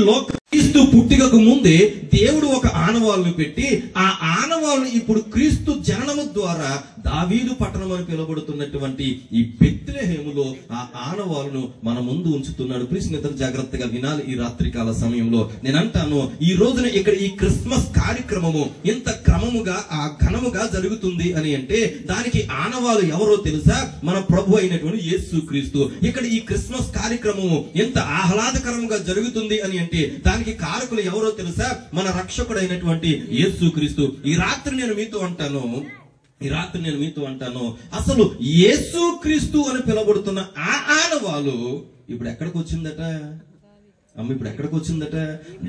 క్రీస్తు పుట్టికకు ముందే దేవుడు ఒక ఆనవాళ్ళను పెట్టి, ఆ ఆనవాళ్ళను ఇప్పుడు క్రీస్తు జననము ద్వారా దావీదు పట్టణం అని పిలువబడుతున్నటువంటి ఈ బెత్లెహేములో ఆ ఆనవాళ్ళను మన ముందు ఉంచుతున్నాడు. ప్రశ్నిద్దరు జాగ్రత్తగా వినాలి. ఈ రాత్రికాల సమయంలో నేను అంటాను, ఈ రోజున ఇక్కడ ఈ క్రిస్మస్ కార్యక్రమము ఇంత క్రమముగా ఘనముగా జరుగుతుంది అని అంటే దానికి ఆనవాళ్ళు ఎవరో తెలుసా? మన ప్రభు అయినటువంటి యేసుక్రీస్తు. ఇక్కడ ఈ క్రిస్మస్ కార్యక్రమము ఎంత ఆహ్లాదకరంగా జరుగుతుంది అని అంటే దానికి కారకులు ఎవరో తెలుసా? మన రక్షకుడైనటువంటి యేసుక్రీస్తు. ఈ రాత్రి నేను మీతో అంటాను అసలు యేసుక్రీస్తు అని పిలువబడుతున్న ఆ ఆనవాళ్ళు ఇప్పుడు ఎక్కడికి వచ్చిందట? ఇప్పుడు ఎక్కడికి వచ్చిందట?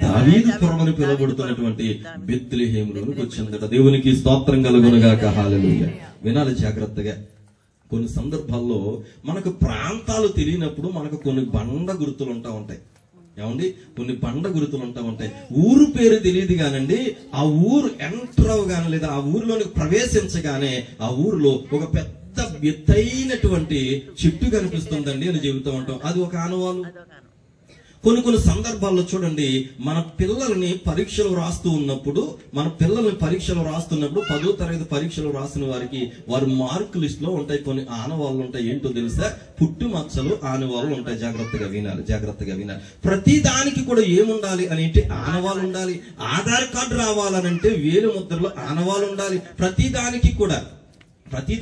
దావీదు పురం అని పిలువబడుతున్నటువంటి బెత్లెహేములోనికి వచ్చిందట. దేవునికి స్తోత్రం కలుగునుగాక. హల్లెలూయా. వినాలి జాగ్రత్తగా. కొన్ని సందర్భాల్లో మనకు ప్రాంతాలు తెలియనప్పుడు మనకు కొన్ని బండ గుర్తులు ఉంటాయి. ఏమండి? కొన్ని బండ గుర్తులు ఉంటాయి. ఊరు పేరు తెలియదు కానండి, ఆ ఊరు ఎంటర్ అవగానే లేదా ఆ ఊరిలోనికి ప్రవేశించగానే ఆ ఊరిలో ఒక పెద్ద ఎత్తైనటువంటి చెట్టు కనిపిస్తుందండి అని చెబుతూ ఉంటాం. అది ఒక ఆనవాలు. కొన్ని సందర్భాల్లో చూడండి, మన పిల్లల్ని పరీక్షలు రాస్తున్నప్పుడు 10వ తరగతి పరీక్షలు రాసిన వారికి వారి మార్క్ లిస్ట్ లో ఉంటాయి కొన్ని ఆనవాళ్ళు ఉంటాయి. ఏంటో తెలుసా? పుట్టు మచ్చలు ఆనవాళ్ళు ఉంటాయి. జాగ్రత్తగా వినాలి. ప్రతి దానికి కూడా ఏముండాలి అని అంటే ఆనవాళ్ళు ఉండాలి. ఆధార్ కార్డు రావాలనంటే వేలు ముద్రలో ఆనవాళ్ళు ఉండాలి. ప్రతి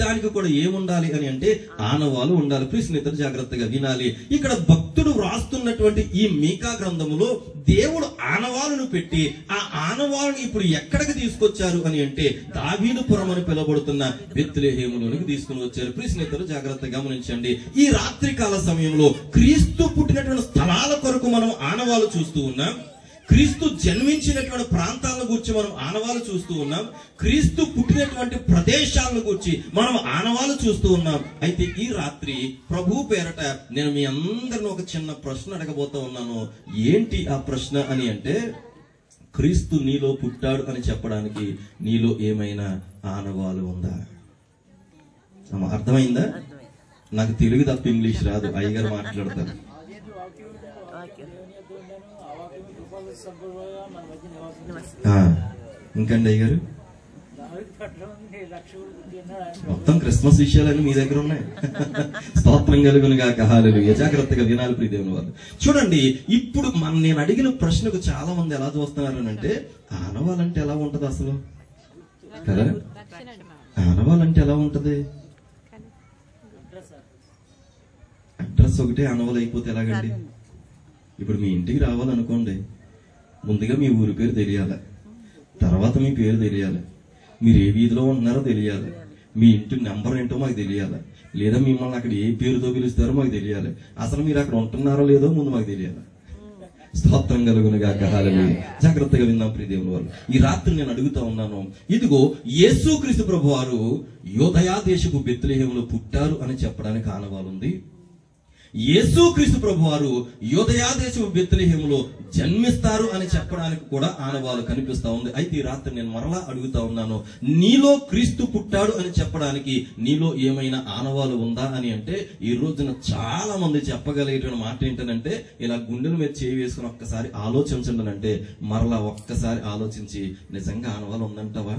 దానికి కూడా ఏముండాలి అని అంటే ఆనవాళ్ళు ఉండాలి. ప్లీజ్ నిద్ర జాగ్రత్తగా వినాలి. ఇక్కడ భక్తుడు వ్రాస్తున్నటువంటి ఈ మీకా గ్రంథములో దేవుడు ఆనవాళ్ళను పెట్టి ఆ ఆనవాళ్ళను ఇప్పుడు ఎక్కడికి తీసుకొచ్చారు అని అంటే దావీదు పురం అని పిలువబడుతున్న బెత్లెహేములోనికి తీసుకుని వచ్చారు. ప్లీజ్ నిద్ర జాగ్రత్తగా గమనించండి. ఈ రాత్రికాల సమయంలో క్రీస్తు పుట్టినటువంటి స్థలాల కొరకు మనం ఆనవాళ్ళు చూస్తూ ఉన్నాం. క్రీస్తు జన్మించినటువంటి ప్రాంతాలను గురించి మనం ఆనవాలు చూస్తూ ఉన్నాం. క్రీస్తు పుట్టినటువంటి ప్రదేశాలను గురించి మనం ఆనవాలు చూస్తూ ఉన్నాం. అయితే ఈ రాత్రి ప్రభు పేరట నేను మీ అందరిని ఒక చిన్న ప్రశ్న అడగబోతా ఉన్నాను. ఏంటి ఆ ప్రశ్న అని అంటే, క్రీస్తు నీలో పుట్టాడు అని చెప్పడానికి నీలో ఏమైనా ఆనవాలు ఉందా? అర్థమైందా? నాకు తెలుగు తప్ప ఇంగ్లీష్ రాదు, అయ్యగారు మాట్లాడతారు. ఇంకండి అయ్యగారు, మొత్తం క్రిస్మస్ విషయాలన్నీ మీ దగ్గర ఉన్నాయి. స్తోత్రం కలుగును గాక. హల్లెలూయా. జాగ్రత్తగా వినాలి ప్రియ దేవుని వాళ్ళు. చూడండి, ఇప్పుడు నేను అడిగిన ప్రశ్నకు చాలా మంది ఎలా చూస్తున్నారు అంటే, ఆనవాలంటే ఎలా ఉంటది అసలు కదా? ఆనవాలంటే ఎలా ఉంటది? అడ్రస్ ఒకటే ఆనవాలు అయిపోతే ఎలాగండి? ఇప్పుడు మీ ఇంటికి రావాలనుకోండి, ముందుగా మీ ఊరి పేరు తెలియాలి, తర్వాత మీ పేరు తెలియాలి, మీరు ఏ వీధిలో ఉంటున్నారో తెలియాలి, మీ ఇంటి నెంబర్ ఏంటో మాకు తెలియాలి, లేదా మిమ్మల్ని అక్కడ ఏ పేరుతో పిలుస్తారో మాకు తెలియాలి, అసలు మీరు అక్కడ ఉంటున్నారో లేదో ముందు మాకు తెలియాలి. స్తోత్రం కలుగును గాక. హల్లెలూయా. జాగ్రత్తగా విందాం ప్రియ దేవుని వాళ్ళు. ఈ రాత్రి నేను అడుగుతా ఉన్నాను, ఇదిగో యేసుక్రీస్తు ప్రభువారు యోదయా దేశపు బెత్లెహేములో పుట్టారు అని చెప్పడానికి ఆనవాలు ఉంది. యేసుక్రీస్తు ప్రభువారు యోదయా దేశపు బెత్లెహేములో జన్మిస్తారు అని చెప్పడానికి కూడా ఆనవాలు కనిపిస్తా ఉంది. అయితే ఈ రాత్రి నేను మరలా అడుగుతా ఉన్నాను, నీలో క్రీస్తు పుట్టాడు అని చెప్పడానికి నీలో ఏమైనా ఆనవాలు ఉందా అని అంటే, ఈ రోజున చాలా మంది చెప్పగలిగేటువంటి మాట ఏంటంటే, ఇలా గుండెల మీద చేయి వేసుకుని ఒక్కసారి ఆలోచించండి అంటే, మరలా ఒక్కసారి ఆలోచించి నిజంగా ఆనవాలు ఉందంటావా?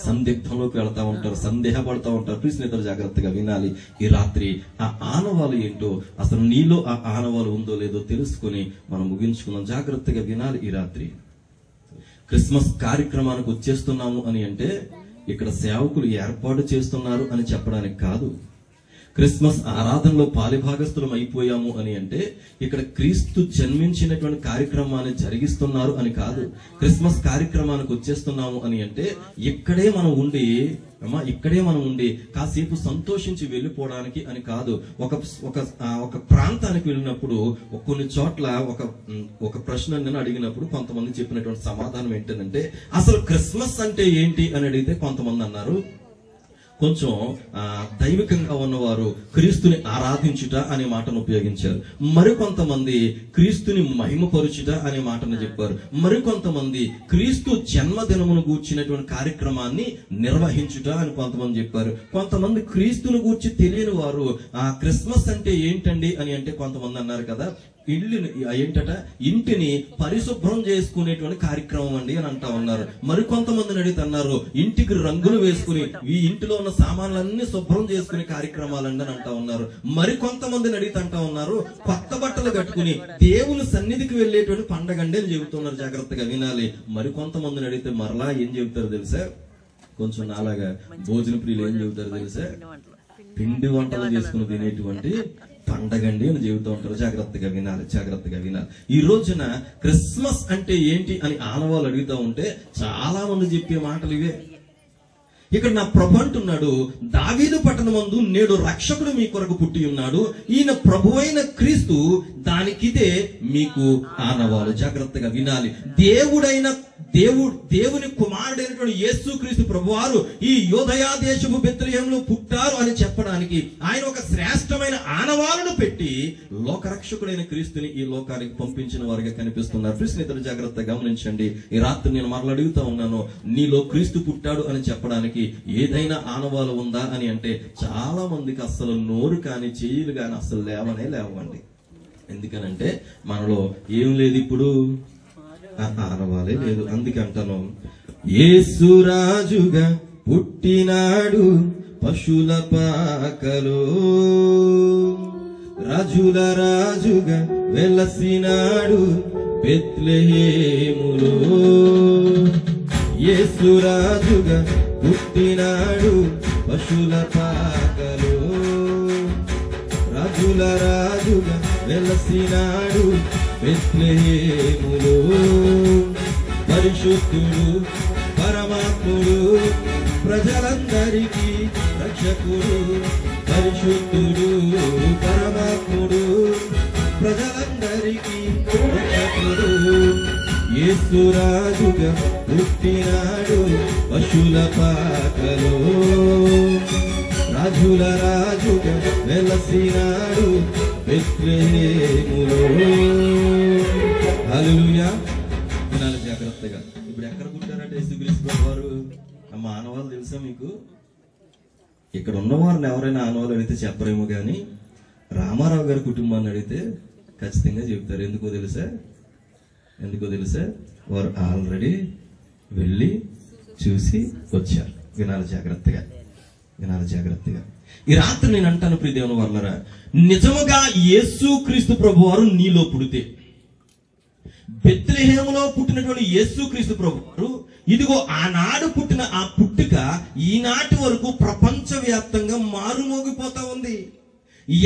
సందిగ్ధంలోకి వెళ్తా ఉంటారు, సందేహపడతా ఉంటారు. ప్రియస్నేహితులు జాగ్రత్తగా వినాలి. ఈ రాత్రి ఆ ఆనవాలు ఏంటో, అసలు నీలో ఆ ఆనవాలు ఉందో లేదో తెలుసుకుని మనం ముగించుకుందాం. జాగ్రత్తగా వినాలి. ఈ రాత్రి క్రిస్మస్ కార్యక్రమానికి వచ్చేస్తున్నాము అని అంటే, ఇక్కడ సేవకులు ఏర్పాటు చేస్తున్నారు అని చెప్పడానికి కాదు. క్రిస్మస్ ఆరాధనలో పాలిభాగస్థులం అయిపోయాము అని అంటే, ఇక్కడ క్రీస్తు జన్మించినటువంటి కార్యక్రమాన్ని జరిగిస్తున్నారు అని కాదు. క్రిస్మస్ కార్యక్రమానికి వచ్చేస్తున్నాము అని అంటే, ఇక్కడే మనం ఉండి కాసేపు సంతోషించి వెళ్ళిపోవడానికి అని కాదు. ఒక ప్రాంతానికి వెళ్ళినప్పుడు కొన్ని చోట్ల ఒక ప్రశ్న నేను అడిగినప్పుడు కొంతమంది చెప్పినటువంటి సమాధానం ఏంటంటే, అసలు క్రిస్మస్ అంటే ఏంటి అని అడిగితే కొంతమంది అన్నారు, కొంచెం దైవికంగా ఉన్నవారు క్రీస్తుని ఆరాధించుట అనే మాటను ఉపయోగించారు. మరికొంతమంది క్రీస్తుని మహిమపరుచుట అనే మాటను చెప్పారు. మరికొంతమంది క్రీస్తు జన్మదినమును గూర్చినటువంటి కార్యక్రమాన్ని నిర్వహించుట అని కొంతమంది చెప్పారు. కొంతమంది క్రీస్తుని గూర్చి తెలియని వారు ఆ క్రిస్మస్ అంటే ఏంటండి అని అంటే కొంతమంది అన్నారు కదా, ఇంటిని పరిశుభ్రం చేసుకునేటువంటి కార్యక్రమం అండి అని అంటా ఉన్నారు. మరికొంతమందిని అడుగుతున్నారు, ఇంటికి రంగులు వేసుకుని ఈ ఇంటిలో ఉన్న సామాన్లన్నీ శుభ్రం చేసుకునే కార్యక్రమాలండి అని అంటా ఉన్నారు. మరికొంతమందిని అడుగుతంటా ఉన్నారు, కొత్త బట్టలు కట్టుకుని దేవుని సన్నిధికి వెళ్లేటువంటి పండగండి అని చెబుతున్నారు. జాగ్రత్తగా వినాలి. మరికొంతమందిని అడిగితే మరలా ఏం చెబుతారు తెలుసా? కొంచెం నాలాగా భోజన ప్రియులు ఏం చెబుతారు తెలుసా? పిండి వంటలు చేసుకుని తినేటువంటి పండగండి అని చెబుతూ ఉంటారు. జాగ్రత్తగా వినాలి. ఈ రోజున క్రిస్మస్ అంటే ఏంటి అని ఆనవాళ్ళు అడుగుతూ ఉంటే చాలా మంది చెప్పే మాటలు ఇవే. ఇక్కడ నా ప్రభు అంటున్నాడు, దావీదు పట్టణమందు నేడు రక్షకుడు మీ కొరకు పుట్టి ఉన్నాడు, ఈయన ప్రభువైన క్రీస్తు, దానికిదే మీకు ఆనవాలు. జాగ్రత్తగా వినాలి. దేవుని కుమారుడైనటువంటి యేసుక్రీస్తు ప్రభువారు ఈ యోదయా దేశపు బెత్లెహేములో పుట్టారు అని చెప్పడానికి ఆయన ఒక శ్రేష్టమైన ఆనవాలను పెట్టి లోకరక్షకుడైన క్రీస్తుని ఈ లోకానికి పంపించిన వారిగా కనిపిస్తున్నారు. ప్రియస్నేహితులు జాగ్రత్తగా గమనించండి. ఈ రాత్రి నేను మరలా అడుగుతా ఉన్నాను, నీలో క్రీస్తు పుట్టాడు అని చెప్పడానికి ఏదైనా ఆనవాలు ఉందా అని అంటే చాలా మందికి అస్సలు నోరు కాని చెయ్యిలు కాని అస్సలు లేవండి. ఎందుకనంటే మనలో ఏం లేదు, ఇప్పుడు ఆనవాలే లేదు. అందుకంటాను, యేసురాజుగా పుట్టినాడు పశుల పాకలో, రాజుల రాజుగా వెలసినాడు బెత్లెహేములో. యేసురాజుగా పుట్టినాడు పశుల పాకలో, రాజుల రాజుగా వెలసినాడు బెత్లెహేములో. పరిశుద్ధుడు పరమాత్ముడు ప్రజలందరికీ రక్షకుడు, పరిశుద్ధుడు పరమాత్ముడు ప్రజలందరికీ రక్షకుడు. యేసు రాజుగా పుట్టినాడు పశుల పాకలో, రాజుల రాజుగా వెలసినాడు బెత్లెహేములో. హల్లెలూయా. వినాలి జాగ్రత్తగా. ఇప్పుడు ఎక్కడ పుట్టారంటే యేసుక్రీస్తు వారు అమ్మ ఆనవాళ్ళు తెలుసా మీకు? ఇక్కడ ఉన్నవారిని ఎవరైనా ఆనవాళ్ళు అడిగితే చెప్పరేమో కానీ రామారావు గారి కుటుంబాన్ని అడిగితే ఖచ్చితంగా చెబుతారు. ఎందుకో తెలుసా? వారు ఆల్రెడీ వెళ్ళి చూసి వచ్చారు. వినాలి జాగ్రత్తగా. ఈ రాత్రి నేను అంటాను ప్రియ దేవుని వర్లరా, నిజముగా యేసుక్రీస్తు ప్రభువారు నీలో పుడితే, బెత్లెహేములో పుట్టినటువంటి యేసుక్రీస్తు ప్రభువారు ఇదిగో ఆనాడు పుట్టిన ఆ పుట్టుక ఈనాటి వరకు ప్రపంచవ్యాప్తంగా మారుమోగిపోతా ఉంది.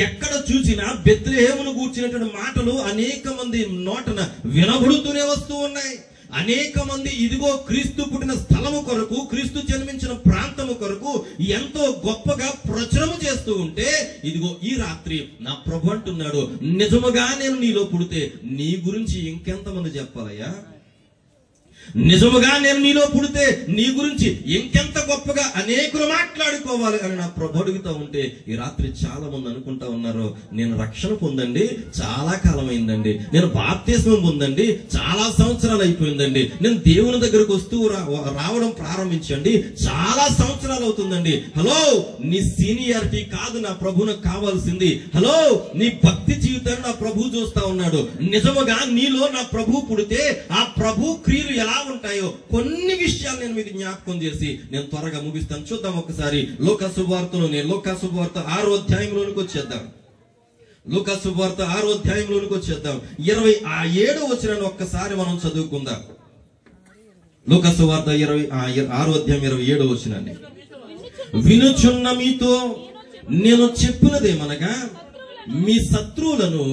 ఎక్కడ చూసినా బెత్లెహేమును గూర్చినటువంటి మాటలు అనేక మంది నోటన వినబడుతూనే వస్తూ ఉన్నాయి. అనేక మంది ఇదిగో క్రీస్తు పుట్టిన స్థలము కొరకు, క్రీస్తు జన్మించిన ప్రాంతము కొరకు ఎంతో గొప్పగా ప్రచురము చేస్తూ ఉంటే, ఇదిగో ఈ రాత్రి నా ప్రభు అంటున్నాడు, నిజముగా నేను నీలో పుడితే నీ గురించి ఇంకెంతమంది చెప్పాలయ్యా? నిజముగా నేను నీలో పుడితే నీ గురించి ఇంకెంత గొప్పగా అనేకులు మాట్లాడుకోవాలి అని నా ప్రభు అడుగుతా ఉంటే, ఈ రాత్రి చాలా మంది అనుకుంటా ఉన్నారు, నేను రక్షణ పొందండి చాలా కాలం అయిందండి, నేను బాప్తిస్మం పొందండి చాలా సంవత్సరాలు అయిపోయిందండి, నేను దేవుని దగ్గరకు వస్తూ రావడం ప్రారంభించండి చాలా సంవత్సరాలు అవుతుందండి. హలో, నీ సీనియారిటీ కాదు నా ప్రభువుకు కావాల్సింది. హలో, నీ భక్తి జీవితాన్ని నా ప్రభు చూస్తా ఉన్నాడు. నిజముగా నీలో నా ప్రభు పుడితే ఆ ప్రభు క్రియలు ఎలా ఉంటాయో కొన్ని విషయాలు నేను మీకు జ్ఞాపకం చేసి నేను త్వరగా ముగిస్తాను. చూద్దాం ఒకసారి లూకా శుభవార్తలోనే, లూకా శుభవార్త 6వ అధ్యాయంలోనికి వచ్చేద్దాం. లూకా శుభవార్త 6వ అధ్యాయంలోనికి వచ్చేద్దాం. 27వ వచనాన్ని ఒక్కసారి మనం చదువుకుందాం. లూకా శుభవార్త 6వ అధ్యాయం 27వ వచనాన్ని. వినుచున్న మీతో నేను చెప్పినదేమనగా మీ శత్రువులను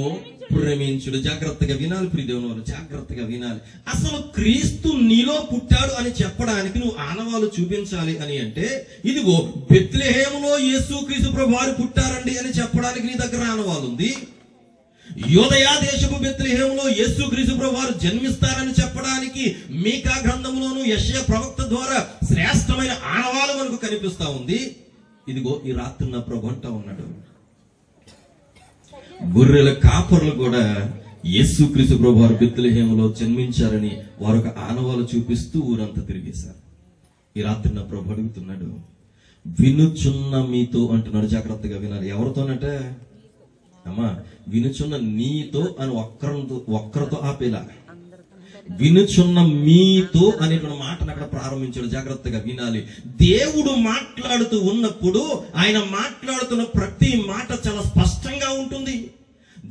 ప్రేమించుడు. జాగ్రత్తగా వినాలి ప్రియ దేవుని వారు, జాగ్రత్తగా వినాలి. అసలు క్రీస్తు నీలో పుట్టాడు అని చెప్పడానికి నువ్వు ఆనవాళ్ళు చూపించాలి అని అంటే, ఇదిగో బెత్లెహేములో యేసుక్రీస్తు ప్రభువారు పుట్టారండి అని చెప్పడానికి నీ దగ్గర ఆనవాళ్ళు ఉంది. యోదయ దేశపు బెత్లెహేములో యేసుక్రీస్తు ప్రభువారు జన్మిస్తారని చెప్పడానికి మీకా గ్రంథంలోను యెషయా ప్రవక్త ద్వారా శ్రేష్టమైన ఆనవాళ్ళు మనకు కనిపిస్తా ఉంది. ఇదిగో ఈ రాత్రి నా ప్రభు అంటా ఉన్నాడు, గొర్రెల కాపర్లు కూడా యేసుక్రీస్తు ప్రభువారు బెత్లెహేములో జన్మించారని వారు ఒక ఆనవాళ్ళు చూపిస్తూ ఊరంతా తిరిగేశారు. ఈ రాత్రి నా ప్రభు అడుగుతున్నాడు, వినుచున్న మీతో అంటున్నాడు. జాగ్రత్తగా వినాలి. ఎవరితోనంటే అమ్మా, వినుచున్న నీతో అని ఒక్కరితో ఆపేలా, వినుచున్న మీతో అనేటువంటి మాటను అక్కడ ప్రారంభించాడు. జాగ్రత్తగా వినాలి. దేవుడు మాట్లాడుతూ ఉన్నప్పుడు ఆయన మాట్లాడుతున్న ప్రతి మాట చాలా స్పష్టంగా ఉంటుంది.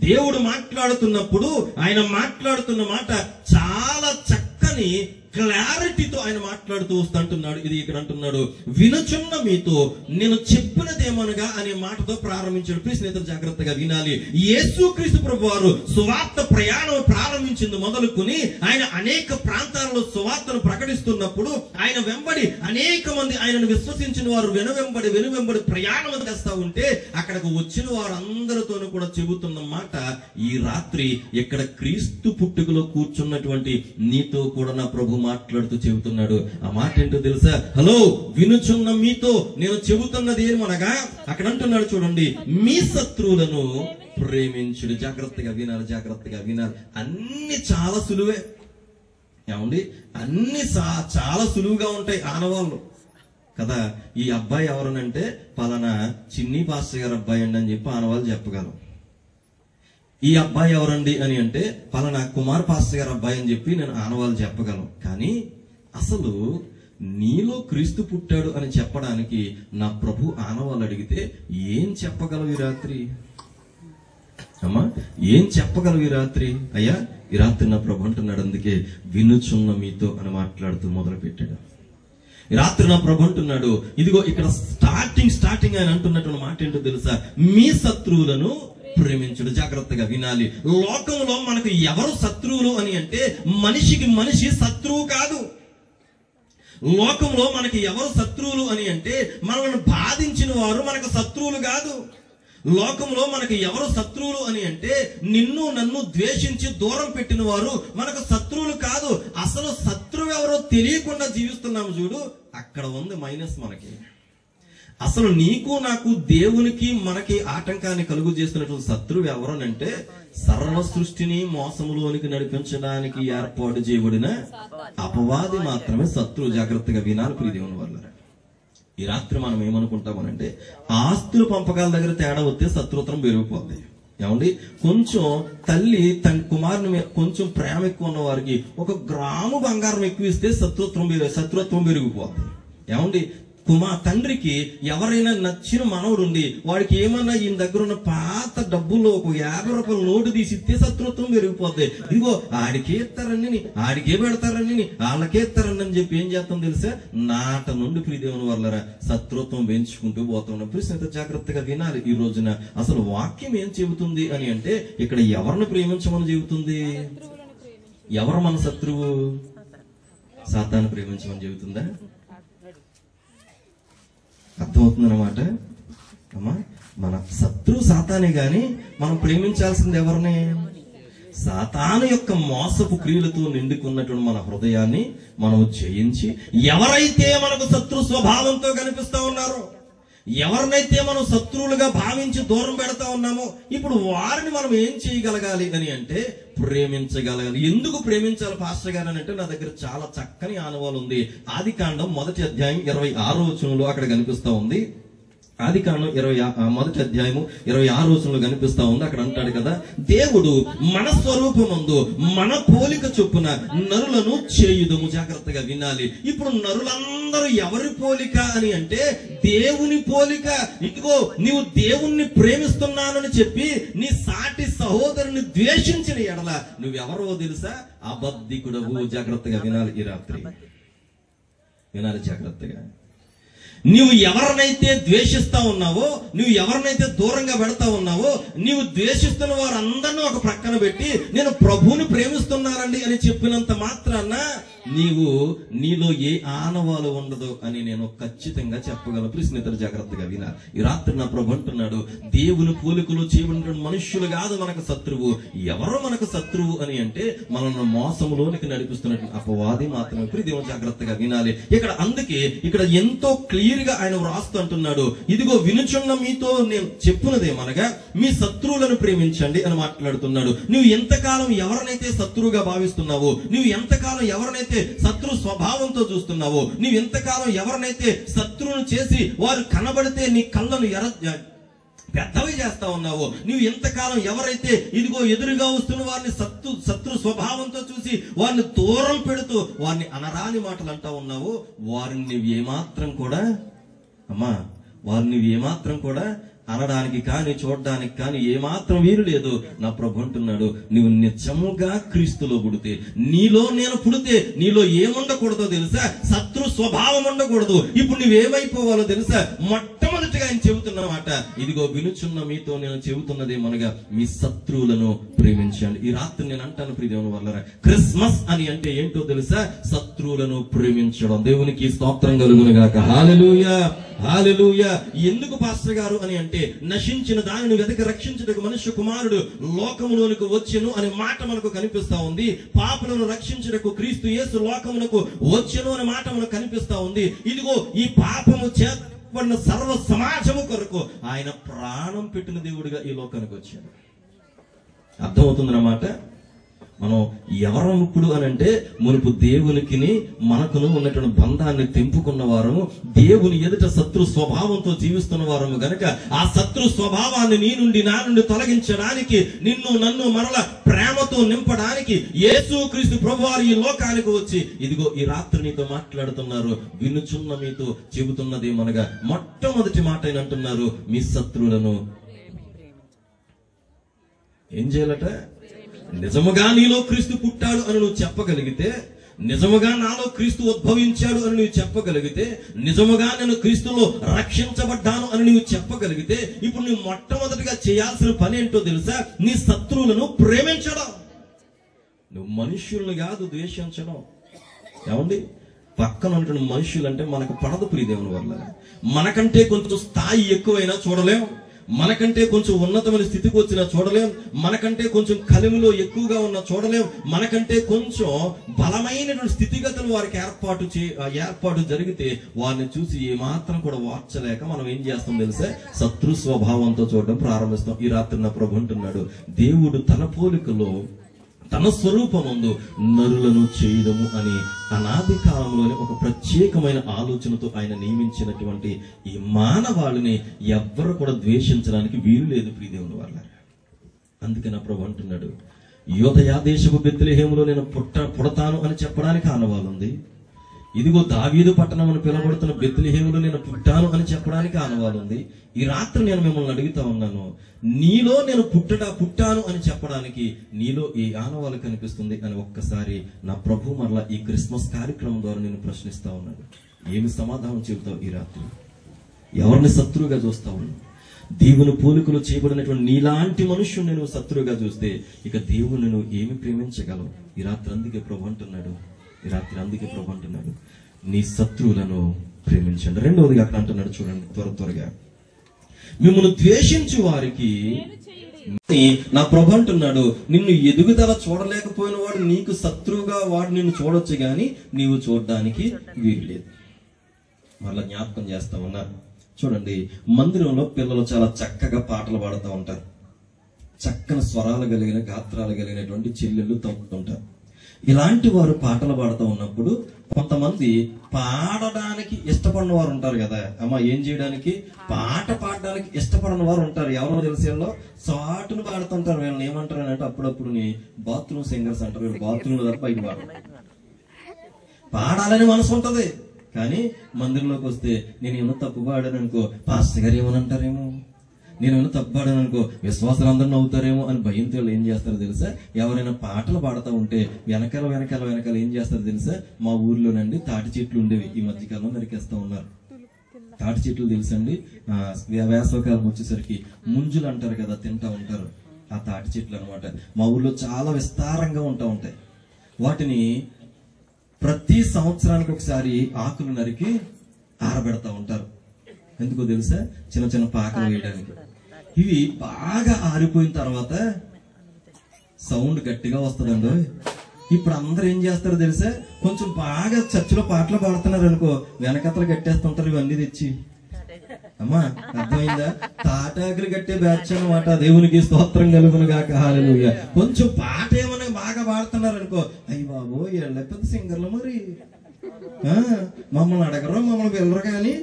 దేవుడు మాట్లాడుతున్నప్పుడు ఆయన మాట్లాడుతున్న మాట చాలా చక్కని క్లారిటీతో ఆయన మాట్లాడుతూ వస్తుంటున్నాడు. ఇది ఇక్కడ అంటున్నాడు, వినుచున్న మీతో నేను చెప్పినదేమనగా అనే మాటతో ప్రారంభించాడు. ప్లీజ్ స్నేహితులు జాగ్రత్తగా వినాలి. యేసుక్రీస్తు ప్రభువారు సువార్త ప్రయాణం ప్రారంభించింది మొదలుకొని ఆయన అనేక ప్రాంతాలలో సువార్తను ప్రకటిస్తున్నప్పుడు ఆయన వెంబడి అనేక మంది ఆయనను విశ్వసించిన వారు వెనువెంబడి ప్రయాణం చేస్తా ఉంటే అక్కడికి వచ్చిన వారు అందరితోనూ కూడా చెబుతున్న మాట ఈ రాత్రి ఇక్కడ క్రీస్తు పుట్టుకలో కూర్చున్నటువంటి నీతో కూడా నా ప్రభు మాట్లాడుతూ చెబుతున్నాడు. ఆ మాట ఏంటో తెలుసా? హలో, వినుచున్న మీతో నేను చెబుతున్నది ఏమనగా అక్కడ అంటున్నాడు చూడండి, మీ శత్రువులను ప్రేమించుడు. జాగ్రత్తగా వినాలి. అన్ని చాలా సులువే ఏమండి, అన్ని చాలా సులువుగా ఉంటాయి ఆనవాళ్ళు కదా. ఈ అబ్బాయి ఎవరనంటే పలానా చిన్ని పాస్టర్ గారు అబ్బాయి అండి అని చెప్పి ఆనవాళ్ళు చెప్పగలం. ఈ అబ్బాయి ఎవరండి అని అంటే పలానా కుమార్ పాస్టర్ గారు అబ్బాయి అని చెప్పి నేను ఆనవాళ్ళు చెప్పగలను. కానీ అసలు నీలో క్రీస్తు పుట్టాడు అని చెప్పడానికి నా ప్రభు ఆనవాళ్ళు అడిగితే ఏం చెప్పగలవు ఈ రాత్రి? అమ్మా, ఏం చెప్పగలవు ఈ రాత్రి? అయ్యా, ఈ రాత్రి నా ప్రభు అంటున్నాడు, అందుకే వినుచున్న మీతో అని మాట్లాడుతూ మొదలు పెట్టాడు. ఈ రాత్రి నా ప్రభు అంటున్నాడు, ఇదిగో ఇక్కడ స్టార్టింగ్ ఆయన అంటున్నటువంటి మాట ఏంటో తెలుసా? మీ శత్రువులను ప్రేమించుడు. జాగ్రత్తగా వినాలి. లోకంలో మనకు ఎవరు శత్రువులు అని అంటే మనిషికి మనిషి శత్రువు కాదు. లోకంలో మనకి ఎవరు శత్రువులు అని అంటే మనల్ని బాధించిన వారు మనకు శత్రువులు కాదు. లోకంలో మనకి ఎవరు శత్రువులు అని అంటే నిన్ను నన్ను ద్వేషించి దూరం పెట్టిన వారు మనకు శత్రువులు శత్రువులు కాదు, అసలు శత్రువు ఎవరో తెలియకుండా జీవిస్తున్నాము చూడు, అక్కడ ఉంది మైనస్ మనకి. అసలు నీకు నాకు దేవునికి మనకి ఆటంకాన్ని కలుగు చేస్తున్నటువంటి శత్రువు ఎవరనంటే సర్వ సృష్టిని మోసములోనికి నడిపించడానికి ఏర్పాటు చేయబడిన అపవాది మాత్రమే శత్రువు. జాగ్రత్తగా వినాలి ప్రియ దేవుని వల్ల. ఈ రాత్రి మనం ఏమనుకుంటామనంటే ఆస్తుల పంపకాల దగ్గర తేడా వస్తే శత్రుత్వం పెరిగిపోద్ది. ఏమండి, కొంచెం తల్లి తన కుమారుని మీద కొంచెం ప్రేమ ఎక్కువ ఉన్న వారికి 1 గ్రాము బంగారం ఎక్కువ ఇస్తే శత్రుత్వం పెరిగిపోద్ది. ఏమండి, తండ్రికి ఎవరైనా నచ్చిన మనవుడుండి వాడికి ఏమన్నా ఈయన దగ్గర ఉన్న పాత డబ్బుల్లో ఒక 50 రూపాయల నోటు తీసి ఇస్తే శత్రుత్వం పెరిగిపోద్ది. ఇదిగో ఆడికే ఇస్తారని, ఆడికే పెడతారని, వాళ్ళకే ఇస్తారని అని చెప్పి ఏం చేస్తాం తెలుసా, నాట నుండి ప్రియదేవుని వల్లరా శత్రుత్వం పెంచుకుంటూ పోతున్నాం. ప్రియ జాగ్రత్తగా వినాలి. ఈ రోజున అసలు వాక్యం ఏం చెబుతుంది అని అంటే ఇక్కడ ఎవరిని ప్రేమించమని చెబుతుంది? ఎవరు మన శత్రువు? సాతాను ప్రేమించమని చెబుతుందా? అర్థమవుతుందన్నమాట అమ్మా. మన శత్రువు సాతానే గాని మనం ప్రేమించాల్సింది ఎవరిని? సాతాను యొక్క మోసపు క్రియలతో నిండుకున్నటువంటి మన హృదయాన్ని మనం జయించి, ఎవరైతే మనకు శత్రు స్వభావంతో కనిపిస్తా ఉన్నారో, ఎవరినైతే మనం శత్రువులుగా భావించి దూరం పెడతా ఉన్నామో, ఇప్పుడు వారిని మనం ఏం చేయగలగాలి అని అంటే ప్రేమించగలగాలి. ఎందుకు ప్రేమించాలి పాస్టర్ గారు అని అంటే నా దగ్గర చాలా చక్కని ఆనవాలు ఉంది. ఆదికాండం 1వ అధ్యాయం 26వ వచనంలో అక్కడ కనిపిస్తా ఉంది. ఆదికాండం 1వ అధ్యాయము 26వ వచనంలో కనిపిస్తా ఉంది. అక్కడ అంటాడు కదా, దేవుడు మన స్వరూపమందు మన పోలిక చొప్పున నరులను చేయుదుము. జాగ్రత్తగా వినాలి. ఇప్పుడు నరులందరూ ఎవరి పోలిక అని అంటే దేవుని పోలిక. ఇదిగో నీవు దేవుణ్ణి ప్రేమిస్తున్నానని చెప్పి నీ సాటి సహోదరుని ద్వేషించిన ఎడల నువ్వెవరో తెలుసా? అబద్ధికుడవు. జాగ్రత్తగా వినాలి. ఈ రాత్రి వినాలి జాగ్రత్తగా. నీవు ఎవరినైతే ద్వేషిస్తా ఉన్నావో, నువ్వు ఎవరినైతే దూరంగా పెడతా ఉన్నావో, నీవు ద్వేషిస్తున్న వారందరినీ ఒక ప్రక్కన పెట్టి నేను ప్రభువుని ప్రేమిస్తున్నానండి అని చెప్పినంత మాత్రాన నీలో ఏ ఆనవాలు ఉండదు అని నేను ఖచ్చితంగా చెప్పగలను. ప్రియ జాగ్రత్తగా వినా. ఈ రాత్రి నా ప్రభు అంటున్నాడు, దేవుని పోలికలు చేయబడిన మనుష్యులు కాదు మనకు శత్రువు. ఎవరో మనకు శత్రువు అని అంటే మనల్ని మోసములోనికి నడిపిస్తున్నటువంటి అపవాది మాత్రమే. ప్రియ దేవుని జాగ్రత్తగా వినాలి. అందుకే ఇక్కడ ఎంతో క్లియర్ గా ఆయన వ్రాస్తూ అంటున్నాడు, ఇదిగో వినుచున్న మీతో నేను చెప్పున్నదేమనగా మీ శత్రువులను ప్రేమించండి అని మాట్లాడుతున్నాడు. నువ్వు ఎంతకాలం ఎవరినైతే శత్రువుగా భావిస్తున్నావో, నువ్వు ఎంతకాలం ఎవరినైతే శత్రు స్వభావంతో చూస్తున్నావో, నువ్వు ఎంతకాలం ఎవరినైతే శత్రువును చేసి వారు కనబడితే నీ కళ్ళను పెద్దవి చేస్తా ఉన్నావో, నువ్వు ఎంతకాలం ఎవరైతే ఇదిగో ఎదురుగా వస్తున్న వారిని శత్రు స్వభావంతో చూసి వారిని దూరం పెడుతూ వారిని అనరాని మాటలు అంటా ఉన్నావో, వారిని నువ్వు ఏమాత్రం కూడా అనడానికి కానీ చూడడానికి కానీ ఏమాత్రం వీలు లేదు. నా ప్రభు అంటున్నాడు, నువ్వు నిజముగా క్రీస్తులో పుడితే, నీలో నేను పుడితే నీలో ఏముండకూడదో తెలుసా? శత్రు స్వభావం ఉండకూడదు. ఇప్పుడు నువ్వేమైపోవాలో తెలుసా? మొట్టమొదటిగా ఆయన చెబుతున్నమాట, ఇదిగో వినుచున్న మీతో నేను చెబుతున్నదేమనగా మీ శత్రువులను ప్రేమించండి. ఈ రాత్రి నేను అంటాను ప్రియదేవుని వల్ల, క్రిస్మస్ అని అంటే ఏంటో తెలుసా? శత్రువులను ప్రేమించడం. దేవునికి స్తోత్రం కలుగును గాక. హల్లెలూయా, హల్లెలూయా. ఎందుకు పాస్టర్ గారు అని అంటే నశించిన దానిని వెతక రక్షించుటకు మనుష్య కుమారుడు లోకములోనికి వచ్చెను అనే మాట మనకు కనిపిస్తా ఉంది. పాపులను రక్షించుటకు క్రీస్తు యేసు లోకమునకు వచ్చెను అనే మాట మనకు కనిపిస్తా ఉంది. ఇదిగో ఈ పాపము చేపడిన సర్వ సమాజము కొరకు ఆయన ప్రాణం పెట్టిన దేవుడిగా ఈ లోకానికి వచ్చాడు. అర్థమవుతుందన్నమాట. మనం ఎవరం ఇప్పుడు అని అంటే మునుపు దేవునికి మనకును ఉన్నటువంటి బంధాన్ని తెంపుకున్న వారము, దేవుని ఎదుట శత్రు స్వభావంతో జీవిస్తున్న వారము గనక ఆ శత్రు స్వభావాన్ని నీ నుండి నా నుండి తొలగించడానికి, నిన్ను నన్ను మరల ప్రేమతో నింపడానికి యేసుక్రీస్తు ప్రభువారు ఈ లోకానికి వచ్చి ఇదిగో ఈ రాత్రి నీతో మాట్లాడుతున్నారు. వినుచున్న మీతో చెబుతున్నదేమనగా మొట్టమొదటి మాట ఆయన అంటున్నారు, మీ శత్రువులను ఏం చేయాలట? నిజముగా నీలో క్రీస్తు పుట్టాడు అని నువ్వు చెప్పగలిగితే, నిజముగా నాలో క్రీస్తు ఉద్భవించాడు అని నువ్వు చెప్పగలిగితే, నిజముగా నేను క్రీస్తులో రక్షించబడ్డాను అని నువ్వు చెప్పగలిగితే, ఇప్పుడు నువ్వు మొట్టమొదటిగా చేయాల్సిన పని ఏంటో తెలుసా? నీ శత్రువులను ప్రేమించడం. నువ్వు మనుష్యులను కాదు ద్వేషించడం. ఏమండి, పక్కన ఉన్నటువంటి మనుషులంటే మనకు పడదు ప్రియదేవుని వల్ల. మనకంటే కొంచెం స్థాయి ఎక్కువైనా చూడలేం, మనకంటే కొంచెం ఉన్నతమైన స్థితికి వచ్చినా చూడలేం, మనకంటే కొంచెం కలిమిలో ఎక్కువగా ఉన్నా చూడలేం, మనకంటే కొంచెం బలమైనటువంటి స్థితిగతులు వారికి ఏర్పాటు జరిగితే వారిని చూసి ఏమాత్రం కూడా వార్చలేక మనం ఏం చేస్తాం తెలుసా? శత్రు స్వభావంతో చూడడం ప్రారంభిస్తాం. ఈ రాత్రి నా ప్రభు అంటున్నాడు, దేవుడు తన పోలికలో తన స్వరూపమందు నరులను చేయడము అని అనాది కాలంలోనే ఒక ప్రత్యేకమైన ఆలోచనతో ఆయన నియమించినటువంటి ఈ మానవాళిని ఎవ్వరు కూడా ద్వేషించడానికి వీలు లేదు ప్రియదేవుని వాళ్ళ. అందుకే నా ప్రభు అంటున్నాడు, యోదయా దేశపు బెత్లెహేములో నేను పుడతాను అని చెప్పడానికి ఆనవాలు ఉంది. ఇదిగో దావీదు పట్టణం అని పిలవబడుతున్న బెత్లెహేములో నేను పుట్టాను అని చెప్పడానికి ఆనవాలు ఉంది. ఈ రాత్రి నేను మిమ్మల్ని అడుగుతా ఉన్నాను, నీలో నేను పుట్టాను అని చెప్పడానికి నీలో ఏ ఆనవాలు కనిపిస్తుంది అని ఒక్కసారి నా ప్రభు మరలా ఈ క్రిస్మస్ కార్యక్రమం ద్వారా నేను ప్రశ్నిస్తా ఉన్నాను. ఏమి సమాధానం చెబుతావు ఈ రాత్రి? ఎవరిని శత్రువుగా చూస్తావు? దేవుని పోలికలు చేయబడినటువంటి నీలాంటి మనుష్యుని నువ్వు శత్రువుగా చూస్తే ఇక దేవుని నువ్వు ఏమి ప్రేమించగలవు? ఈ రాత్రి అందుకే ప్రభు అంటున్నాడు, నీ శత్రువులను ప్రేమించండి. రెండవదిగా అక్కడ అంటున్నాడు, చూడండి త్వరగా, మిమ్మల్ని ద్వేషించు వారికి నా ప్రభు అంటున్నాడు, నిన్ను ఎదుగుదల చూడలేకపోయిన వాడు నీకు శత్రువుగా వాడు నిన్ను చూడొచ్చు గాని నీవు చూడడానికి వీలు లేదు. మళ్ళా జ్ఞాపకం చేస్తా ఉన్నా, చూడండి మందిరంలో పిల్లలు చాలా చక్కగా పాటలు పాడుతూ ఉంటారు. చక్కని స్వరాలు కలిగిన గాత్రాలు కలిగినటువంటి చెల్లెళ్ళు తప్పుతుంటారు. ఇలాంటి వారు పాటలు పాడుతూ ఉన్నప్పుడు కొంతమంది పాడడానికి ఇష్టపడిన వారు ఉంటారు కదా అమ్మ, ఏం చేయడానికి? పాట పాడడానికి ఇష్టపడిన వారు ఉంటారు. ఎవరో తెలిసేలో సాటును పాడుతుంటారు. వీళ్ళని ఏమంటారు అంటే అప్పుడప్పుడు బాత్రూమ్ సింగర్స్ అంటారు. వీళ్ళు బాత్రూమ్ లో బయట పాడాలని మనసు ఉంటది, కానీ మందిరంలోకి వస్తే నేను ఏమో తప్పు పాడాను అనుకో పాస్టర్ గారు ఏమనంటారేమో, నేనేమైనా తప్పు పాడాను అనుకో విశ్వాసాలందరూ నవ్వుతారేమో అని భయంతో ఏం చేస్తారో తెలుసా? ఎవరైనా పాటలు పాడుతూ ఉంటే వెనకాల ఏం చేస్తారో తెలుసా? మా ఊర్లోనండి తాటి చెట్లు ఉండేవి, ఈ మధ్యకాలంలో నరికేస్తా ఉన్నారు. తాటి చెట్లు తెలుసండి, వేసవకాలం వచ్చేసరికి ముంజులు అంటారు కదా, తింటా ఉంటారు. ఆ తాటి చెట్లు అనమాట మా ఊర్లో చాలా విస్తారంగా ఉంటాయి. వాటిని ప్రతి సంవత్సరానికి ఒకసారి ఆకులు నరికి ఆరబెడతా ఉంటారు. ఎందుకో తెలుసా? చిన్న చిన్న పాకలు వేయడానికి. ఇవి బాగా ఆరిపోయిన తర్వాత సౌండ్ గట్టిగా వస్తుందండి. ఇప్పుడు అందరు ఏం చేస్తారో తెలుసా? కొంచెం బాగా చర్చిలో పాటలు పాడుతున్నారు అనుకో వెనకతలు కట్టేస్తుంటారు ఇవన్నీ తెచ్చి. అమ్మా అర్థమైందా? తాటాకులు కట్టే బ్యాచ్ అన్నమాట. దేవునికి స్తోత్రం కలుగును గాక, హల్లెలూయా. కొంచెం పాట ఏమైనా బాగా పాడుతున్నారు అనుకో, అయ్యి బాబో వీళ్ళ పెద్ద సింగర్లు మరి మమ్మల్ని అడగరు, మమ్మల్ని వెళ్ళరు, కానీ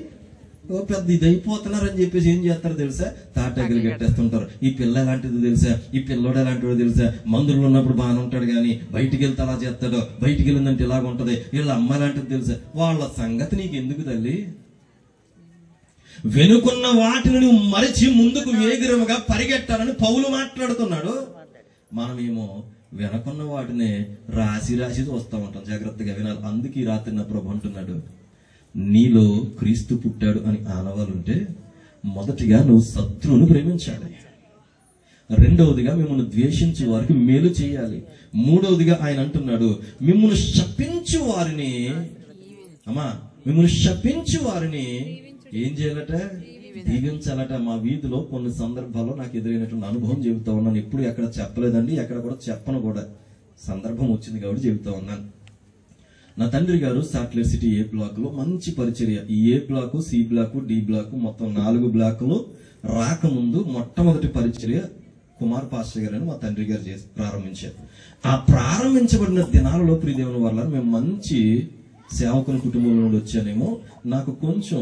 పెద్ద ఇది అయిపోతున్నారు అని చెప్పేసి ఏం చేస్తారు తెలుసా? తాటాకులు కట్టేస్తుంటారు. ఈ పిల్ల ఎలాంటిది తెలుసా? ఈ పిల్లోడు ఎలాంటిదో తెలుసా? మందులు ఉన్నప్పుడు బాగానే ఉంటాడు, కానీ బయటికి వెళ్తే అలా చేస్తాడు, బయటికి వెళ్ళిందంటే ఇలాగ ఉంటది, వీళ్ళ అమ్మ ఎలాంటిది తెలుసా? వాళ్ళ సంగతి నీకు ఎందుకు తల్లి? వెనుకున్న వాటిని నువ్వు మరిచి ముందుకు వేగిరముగా పరిగెట్టాలని పౌలు మాట్లాడుతున్నాడు. మనమేమో వెనకున్న వాటిని రాసి చూస్తూ ఉంటాం. జాగ్రత్తగా వినాలి. అందుకే ఈ రాత్రి నా ప్రభు అంటున్నాడు, నీలో క్రీస్తు పుట్టాడు అని ఆనవాలుంటే మొదటిగా నువ్వు శత్రువును ప్రేమించాలి. రెండవదిగా మిమ్మల్ని ద్వేషించే వారికి మేలు చేయాలి. మూడవదిగా ఆయన అంటున్నాడు, మిమ్మల్ని శపించు వారిని ఏం చేయాలట? దీవించాలట. మా వీధిలో కొన్ని సందర్భాల్లో నాకు ఎదురైనటువంటి అనుభవం చెబుతా ఉన్నాను. ఎప్పుడు ఎక్కడ చెప్పలేదండి, ఎక్కడ కూడా చెప్పను కూడా. సందర్భం వచ్చింది కాబట్టి చెబుతా ఉన్నాను. నా తండ్రి గారు సాట్లెట్ సిటీ ఏ బ్లాక్ లో మంచి పరిచర్య, ఈ A block, C block, D block మొత్తం 4 బ్లాకులు రాకముందు మొట్టమొదటి పరిచర్య కుమార్ పాస్టర్ గారు అని మా తండ్రి గారు ప్రారంభించారు. ఆ ప్రారంభించబడిన దినాలలో ప్రియదేవుని వల్ల మేము మంచి సేవకుని కుటుంబం నుండి వచ్చానేమో. నాకు కొంచెం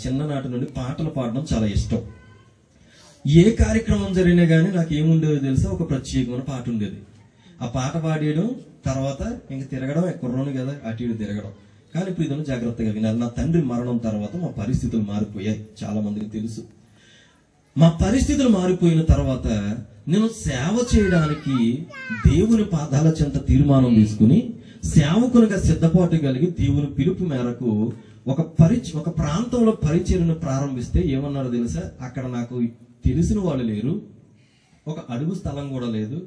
చిన్ననాటి నుండి పాటలు పాడడం చాలా ఇష్టం. ఏ కార్యక్రమం జరిగినా గానీ నాకు ఏముండేది తెలుసా? ఒక ప్రత్యేకమైన పాట ఉండేది. ఆ పాట పాడేయడం, తర్వాత ఇంక తిరగడం, కుర్రోని కదా అటు ఇటు తిరగడం. కానీ ఇప్పుడు ఇదನ್ನು జాగ్రత్తగా వినాలి. నా తండ్రి మరణం తర్వాత మా పరిస్థితులు మారిపోయాయి. చాలా మందికి తెలుసు. మా పరిస్థితులు మారిపోయిన తర్వాత నేను సేవ చేయడానికి దేవుని పాదాల చెంత తీర్మానం తీసుకుని సేవకునిగా సిద్ధపాటు కలిగి దేవుని పిలుపు మేరకు ఒక ప్రాంతంలో పరిచర్యను ప్రారంభిస్తే ఏమన్నారో తెలుసా? అక్కడ నాకు తెలిసిన వాళ్ళు లేరు, ఒక అడుగు స్థలం కూడా లేదు.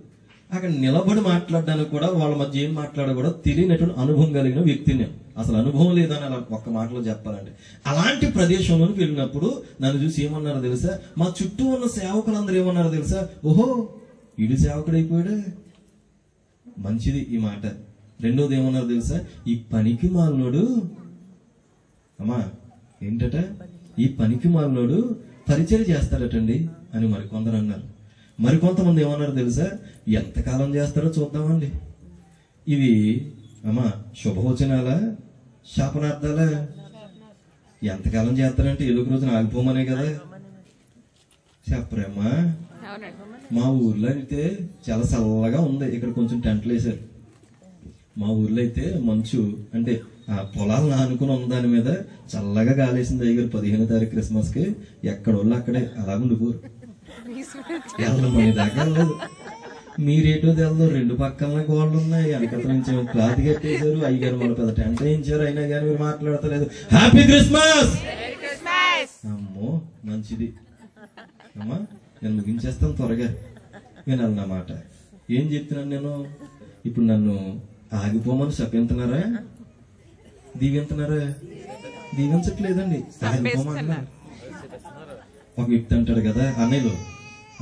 అక్కడ నిలబడి మాట్లాడడానికి కూడా వాళ్ళ మధ్య ఏం మాట్లాడో కూడా తెలియనటువంటి అనుభవం కలిగిన వ్యక్తిని నేను. అసలు అనుభవం లేదని అలా ఒక్క మాటలో చెప్పాలంటే అలాంటి ప్రదేశంలోకి వెళ్ళినప్పుడు నన్ను చూసి ఏమన్నారో తెలుసా, మా చుట్టూ ఉన్న సేవకులందరూ ఏమన్నారో తెలుసా, ఓహో ఈడు సేవకుడైపోయాడే, మంచిది ఈ మాట. రెండోది ఏమన్నారు తెలుసా, ఈ పనికి మాలినోడు, అమ్మా ఏంటట, ఈ పనికి మాలినోడు పరిచయం చేస్తాడటండి అని మరికొందరు అన్నారు. మరికొంతమంది ఏమన్నారు తెలుసా, ఎంతకాలం చేస్తాడో చూద్దామండి. ఇవి అమ్మా శుభవచనాలా శాపనార్థాలా? ఎంతకాలం చేస్తారంటే ఏదో ఒక రోజున ఆగిపోమనే కదా. చెప్పరేమ్మా, మా ఊర్లో అయితే చాలా చల్లగా ఉంది, ఇక్కడ కొంచెం టెంట్లు వేశారు. మా ఊర్లో అయితే మంచు అంటే ఆ పొలాలను ఆనుకుని ఉన్న దాని మీద చల్లగా గాలేసింది. అయ్యారు 15వ తారీఖు క్రిస్మస్ కి ఎక్కడ వాళ్ళు అక్కడే అలా ఉండిపోరు. వెళ్ళమని దాకా వెళ్ళదు. మీరేటో తెలదు, రెండు పక్కన గోళ్ళు ఉన్నాయి, వెనకత నుంచి క్లాత్ కట్టేశారు. అయ్యారు మళ్ళీ పెద్ద టెంట్ వేయించారు, అయినా కానీ మీరు మాట్లాడతలేదు. Happy Christmas. అమ్మో మంచిది అమ్మా, నేను ముగించేస్తాను త్వరగా వినాలన్నమాట. ఏం చెప్తున్నాను నేను ఇప్పుడు? నన్ను ఆగిపోమని శపించున్నారా, దీవించున్నారా? దీవించట్లేదండి, ఆగిపోమన్నారు. ఒక వ్యక్తి అంటాడు కదా, అన్నయ్యలు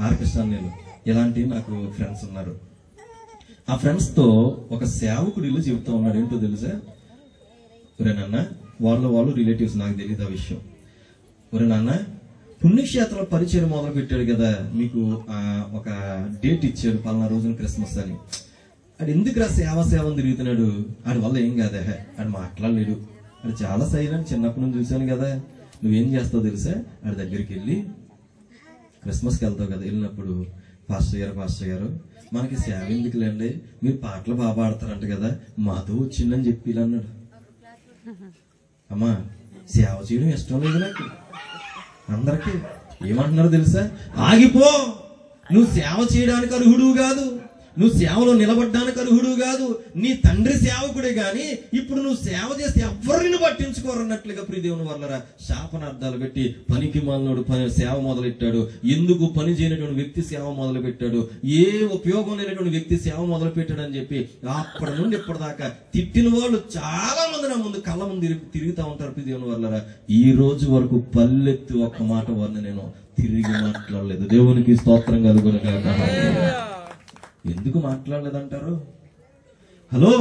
ఆర్కెస్ట్రా అన్నయ్యలు, ఇలాంటి నాకు ఫ్రెండ్స్ ఉన్నారు. ఆ ఫ్రెండ్స్ తో ఒక సేవకుడు ఇల్లు చెబుతా ఉన్నాడు. ఏంటో తెలుసా, ఒరే నాన్న, వాళ్ళు రిలేటివ్స్, నాకు తెలియదు ఆ విషయం. ఒరే నాన్న, పుణ్యక్షేత్రాల పరిచయం మొదలు పెట్టాడు కదా, మీకు ఒక డేట్ ఇచ్చాడు పలానా రోజున క్రిస్మస్ అని. ఆడు ఎందుకు సేవని తిరుగుతున్నాడు, ఆడి వల్ల ఏం కాదా, ఆడు మాట్లాడలేడు, ఆడు చాలా సైలెంట్, చిన్నప్పటి నుంచి చూశాను కదా. నువ్వేం చేస్తావు తెలుసా, ఆడి దగ్గరికి వెళ్ళి క్రిస్మస్కి వెళ్తావు కదా, వెళ్ళినప్పుడు పాస్టర్ గారు మనకి సేవ ఎందుకులేండి, మీరు పాటలు బాగా పాడతారంట కదా, మాతో వచ్చిందని చెప్పి అన్నాడు. అమ్మా సేవ చేయడం ఇష్టం లేదు నాకు. అందరికి ఏమంటున్నారో తెలుసా, ఆగిపో, నువ్వు సేవ చేయడానికి అర్హుడు కాదు, నువ్వు సేవలో నిలబడ్డానికి అర్హుడు కాదు, నీ తండ్రి సేవకుడే గాని ఇప్పుడు నువ్వు సేవ చేస్తే ఎవరిని పట్టించుకోరన్నట్లుగా ప్రియదేవుని వల్లరా శాపనార్థాలు పెట్టి పనికి మాలినోడు సేవ మొదలెట్టాడు. ఎందుకు పని చేయనటువంటి వ్యక్తి సేవ మొదలు పెట్టాడు, ఏ ఉపయోగం లేనటువంటి వ్యక్తి సేవ మొదలు పెట్టాడు అని చెప్పి అప్పటి నుండి ఇప్పటిదాకా తిట్టిన వాళ్ళు చాలా మంది నా ముందు కళ్ళ ముందు తిరుగుతా ఉంటారు. ప్రియదేవుని వల్లరా ఈ రోజు వరకు పల్లెత్తి ఒక్క మాట వారిని నేను తిరిగి మాట్లాడలేదు. దేవునికి స్తోత్రం కలుగునుగాక. ఎందుకు మాట్లాడలేదంటారు? హలో,